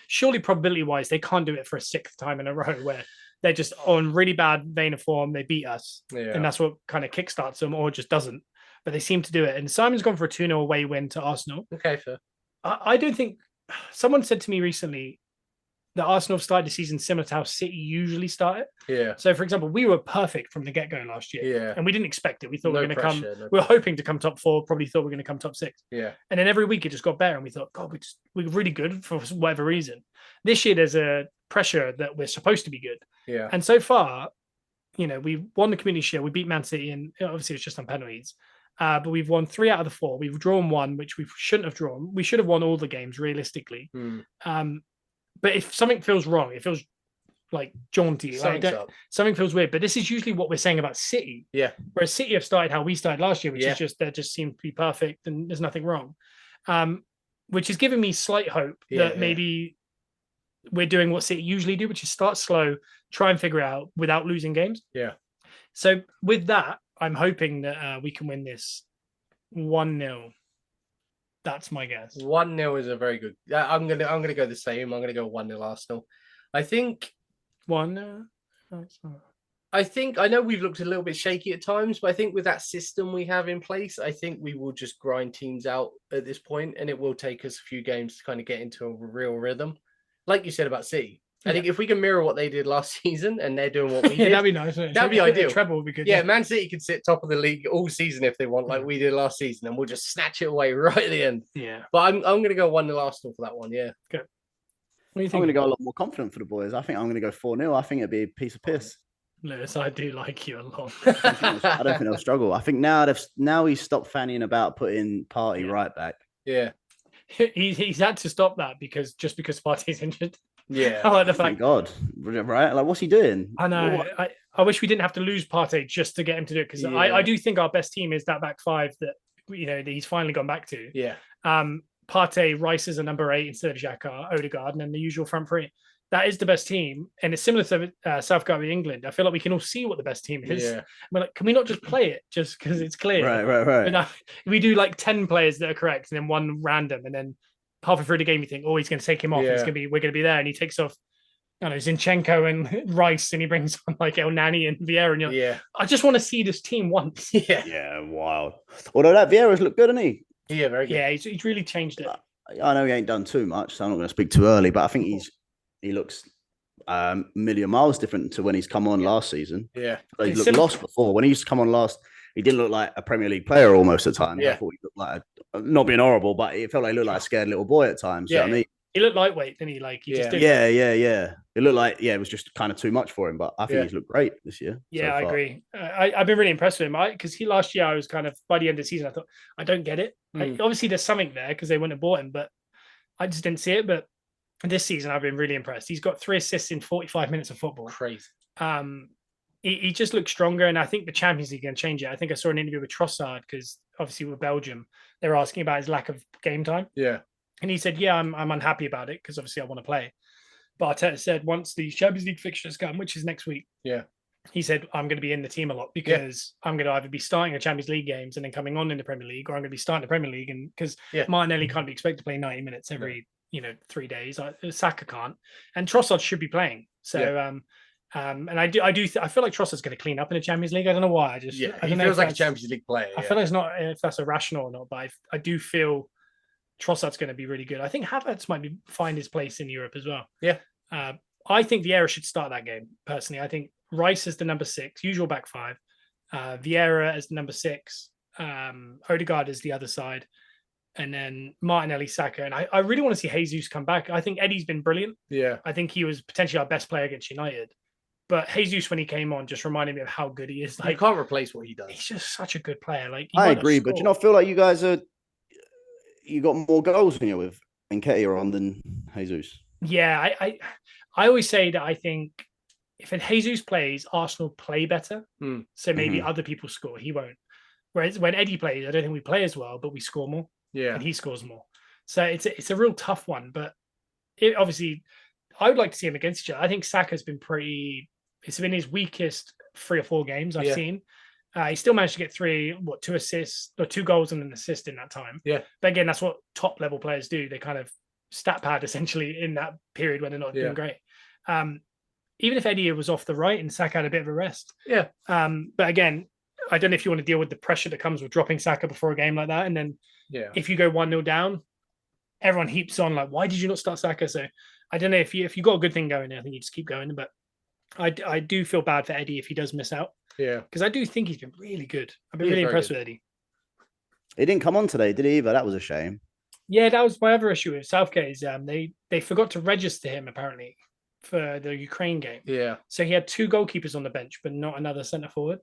surely probability wise they can't do it for a 6th time in a row where they're just on really bad vein of form. They beat us, and that's what kind of kickstarts them, or just doesn't. But they seem to do it. And Simon's gone for a 2-0 away win to Arsenal. Okay, fair. I don't think someone said to me recently that Arsenal started the season similar to how City usually start it. Yeah. So, for example, we were perfect from the get-go last year. Yeah. And we didn't expect it. We thought we were going to come. No we were hoping to come top 4. Probably thought we were going to come top 6. Yeah. And then every week it just got better, and we thought, God, we're really good for whatever reason. This year there's a pressure that we're supposed to be good. Yeah. And so far, we won the Community Shield. We beat Man City, and obviously it's just on penalties. But we've won 3 out of the 4. We've drawn 1, which we shouldn't have drawn. We should have won all the games realistically. But if something feels wrong, it feels like jaunty. Something feels weird. But this is usually what we're saying about City. Yeah. Whereas City have started how we started last year, which is just they just seem to be perfect and there's nothing wrong. Which is giving me slight hope that maybe we're doing what City usually do, which is start slow, try and figure it out without losing games. Yeah. So with that, I'm hoping that we can win this 1-0. That's my guess. 1-0 is a very good. I'm gonna go the same. I'm gonna go 1-0 Arsenal. I think 1-0. I know we've looked a little bit shaky at times, but I think with that system we have in place, I think we will just grind teams out at this point, and it will take us a few games to kind of get into a real rhythm. Like you said about City. I think if we can mirror what they did last season and they're doing what we did, that'd be nice. That'd be ideal. Treble would be good. Yeah, Man City could sit top of the league all season if they want, like we did last season, and we'll just snatch it away right at the end. Yeah. But I'm going to go 1-0 Arsenal for that one, yeah. Good. What do you think? I'm going to go a lot more confident for the boys. I think I'm going to go 4-0. I think it'd be a piece of piss. Lewis, I do like you a lot. I don't think they'll struggle. I think now he's stopped fanning about putting Partey right back. Yeah. He's had to stop that because Partey's injured. Yeah. I like the Thank fact. God. Right? Like, what's he doing? I know. I wish we didn't have to lose Partey just to get him to do it because I do think our best team is that back 5 that that he's finally gone back to. Yeah. Partey, Rice is a number 8 instead of Xhaka, Odegaard, and then the usual front 3. That is the best team, and it's similar to Southgate with England. I feel like we can all see what the best team is. Yeah. We're like, can we not just play it just because it's clear? Right. We do like 10 players that are correct, and then one random, and then halfway through the game you think, oh, he's going to take him off. Yeah. We're going to be there, and he takes off. I don't know, Zinchenko and Rice, and he brings on like El Nani and Vieira, and you're like, I just want to see this team once. Yeah, wild. Although that Vieira's looked good, hasn't he? Yeah, very good. Yeah, he's really changed it. I know he ain't done too much, so I'm not going to speak too early, but I think he looks a million miles different to when he's come on last season. Yeah. He looked lost before. When he used to come on last, he didn't look like a Premier League player almost at times. Yeah. I thought he looked like, not being horrible, but it felt like he looked like a scared little boy at times. Yeah. You know what I mean? He looked lightweight, didn't he? Like he just didn't. Yeah. It looked like it was just kind of too much for him, but I think he's looked great this year. Yeah, I agree. I've been really impressed with him. Because last year I was kind of by the end of the season I thought I don't get it. Obviously there's something there because they wouldn't have bought him, but I just didn't see it. But this season I've been really impressed. He's got 3 assists in 45 minutes of football. Crazy. He just looks stronger, and I think the Champions League can change it. I think I saw an interview with Trossard because obviously with Belgium they were asking about his lack of game time. Yeah. And he said, "Yeah, I'm unhappy about it because obviously I want to play." But Arteta said once the Champions League fixtures come, which is next week, he said I'm going to be in the team a lot because I'm going to either be starting the Champions League games and then coming on in the Premier League, or I'm going to be starting the Premier League, and because Martinelli can't be expected to play 90 minutes every 3 days, Saka can't, and Trossard should be playing. So and I feel like Trossard's going to clean up in the Champions League. I don't know why. He feels like a Champions League player. I feel like it's not if that's irrational or not, but I do feel Trossard's going to be really good. I think Havertz might find his place in Europe as well. Yeah. I think Vieira should start that game, personally. I think Rice is the number 6, usual back 5. Vieira as the number 6. Odegaard is the other side. And then Martinelli, Saka. And I really want to see Jesus come back. I think Eddie's been brilliant. Yeah. I think he was potentially our best player against United. But Jesus, when he came on, just reminded me of how good he is. Like, you can't replace what he does. He's just such a good player. Like I agree, but do you not feel like you guys you got more goals when you're with Nketiah on than Jesus? Yeah, I always say that I think if Jesus plays, Arsenal play better. So maybe other people score. He won't. Whereas when Eddie plays, I don't think we play as well, but we score more. Yeah. And he scores more. So it's a real tough one. But obviously, I would like to see him against each other. I think Saka's been it's been his weakest 3 or 4 games I've seen. He still managed to get 2 assists or 2 goals and an assist in that time. Yeah. But again, that's what top level players do. They kind of stat pad essentially in that period when they're not doing great. Even if Eddie was off the right and Saka had a bit of a rest. Yeah. But again, I don't know if you want to deal with the pressure that comes with dropping Saka before a game like that. And then if you go 1-0 down, everyone heaps on like, why did you not start Saka? So I don't know if you got a good thing going, I think you just keep going. But I do feel bad for Eddie if he does miss out. Yeah. Because I do think he's been really good. I've been really impressed with Eddie. He didn't come on today, did he either? That was a shame. Yeah, that was my other issue with Southgate is they forgot to register him apparently for the Ukraine game. Yeah. So he had 2 goalkeepers on the bench, but not another centre forward.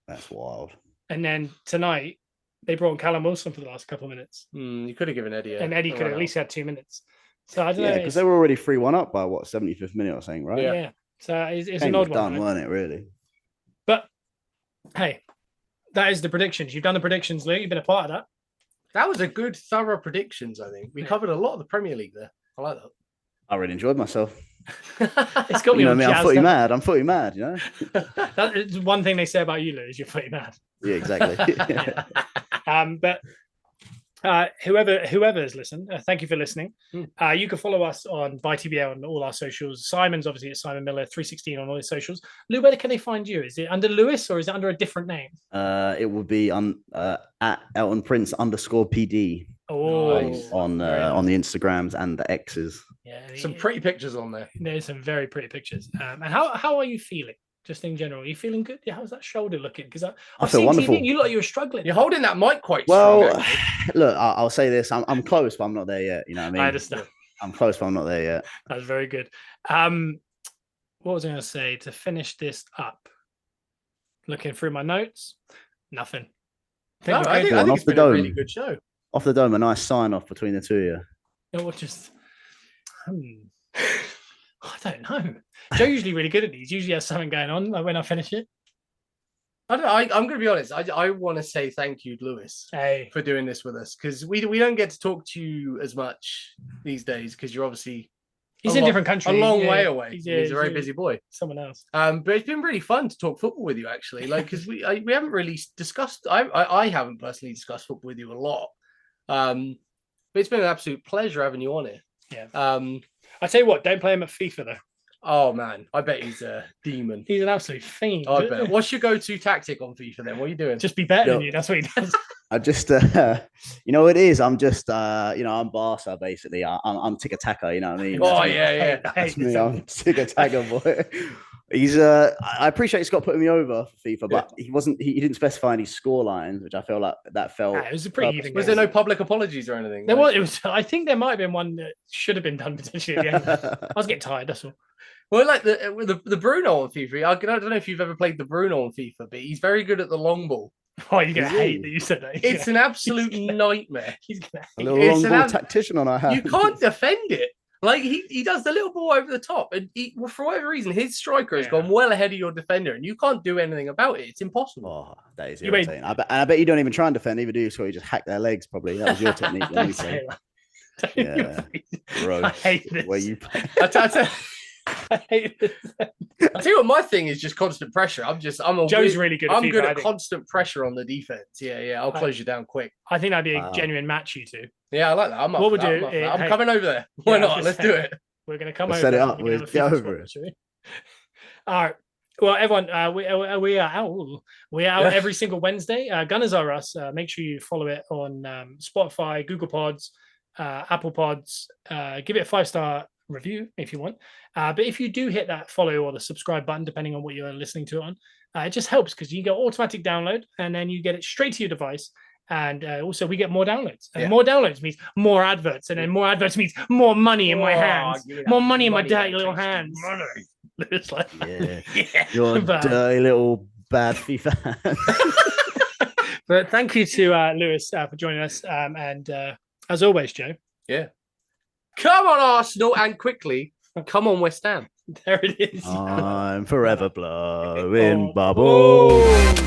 That's wild. And then tonight they brought in Callum Wilson for the last couple of minutes. You could have given Eddie and Eddie could have at least had 2 minutes. So I don't know. Because they were already 3-1 up by 75th minute or something, right? Yeah. So it's an odd one. Done, weren't it, really? But hey, that is the predictions. You've done the predictions, Luke. You've been a part of that. That was a good, thorough predictions, I think. We covered a lot of the Premier League there. I like that. I really enjoyed myself. It's got me on me, I'm footy mad. I'm footy mad, you know? That is one thing they say about you, Lou, is you're footy mad. Yeah, exactly. But whoever has listened, thank you for listening. You can follow us on ByTBL on all our socials. Simon's obviously at Simon Miller 316 on all his socials. Lou, where can they find you? Is it under Lewis or is it under a different name? It will be at Elton Prince _PD. Oh, nice. On the Instagrams and the X's. Yeah, some pretty pictures on there. There's some very pretty pictures. And how are you feeling? Just in general, are you feeling good? Yeah, how's that shoulder looking? Because I feel wonderful. TV, you were struggling. You're holding that mic quite well. Strong, look, I'll say this: I'm close, but I'm not there yet. You know what I mean? I understand. I'm close, but I'm not there yet. That's very good. What was I going to say to finish this up? Looking through my notes, nothing. I think it's been a really good show. Off the dome, a nice sign off between the two of you. No, just. I don't know. Joe usually really good at these. Usually has something going on when I finish it. I'm going to be honest. I want to say thank you, Lewis, for doing this with us because we don't get to talk to you as much these days because you're obviously in a different country, a long way away. He's a very busy boy. Someone else. But it's been really fun to talk football with you actually, like because we haven't really discussed. I haven't personally discussed football with you a lot. But it's been an absolute pleasure having you on it. Yeah. I tell you what, don't play him at FIFA though. Oh man, I bet he's a demon. He's an absolute fiend. I bet. What's your go-to tactic on FIFA then? What are you doing? Just be better than you. That's what he does. I just, you know what it is. I'm just, I'm Barca basically. I'm tick-a-taka. You know what I mean? Oh yeah. That's me. I'm tick-a-taka boy. He's I appreciate Scott putting me over for FIFA, but Yeah. he didn't specify any score lines, which I feel like that felt It was a pretty even Was game. there no public apologies or anything? There was. It was. I think there might have been one that should have been done potentially at the end. I was getting tired. That's all. Well, like the Bruno on FIFA, I don't know if you've ever played the Bruno on FIFA, but he's very good at the long ball. Oh, you're gonna hate that you said that. It's an absolute nightmare. He's gonna a little long ball tactician on our hands. You can't defend it. Like he does the little ball over the top, and well, for whatever reason, his striker has gone well ahead of your defender, and you can't do anything about it. It's impossible. Oh, that is irritating. I bet you don't even try and defend either, do you? So you just hack their legs. Probably that was your technique. Don't say that. Yeah, bro. I hate this. Where you play. I hate this. I'll tell you what, my thing is just constant pressure. Joe's really good. I'm good at constant pressure on the defense. Yeah. I'll close you down quick. I think that'd be a genuine match, you two. Yeah, I like that. What we'll do? I'm coming over there. Why not? Let's do it. We're gonna come over. Set it up. We'll get over it. All right. Well, everyone, we are out. We are out every single Wednesday. Gunners Are Us. Make sure you follow it on Spotify, Google Pods, Apple Pods. Give it a 5-star review if you want. But if you do hit that follow or the subscribe button, depending on what you're listening to it on, it just helps because you get automatic download and then you get it straight to your device. And also we get more downloads. And more downloads means more adverts. And then more adverts means more money in my hands. More money in my dirty little hands. It's like, Your dirty little bad FIFA. But thank you to Lewis for joining us. And as always, Joe. Yeah. Come on, Arsenal, and quickly, come on, West Ham. There it is. I'm forever blowing bubbles.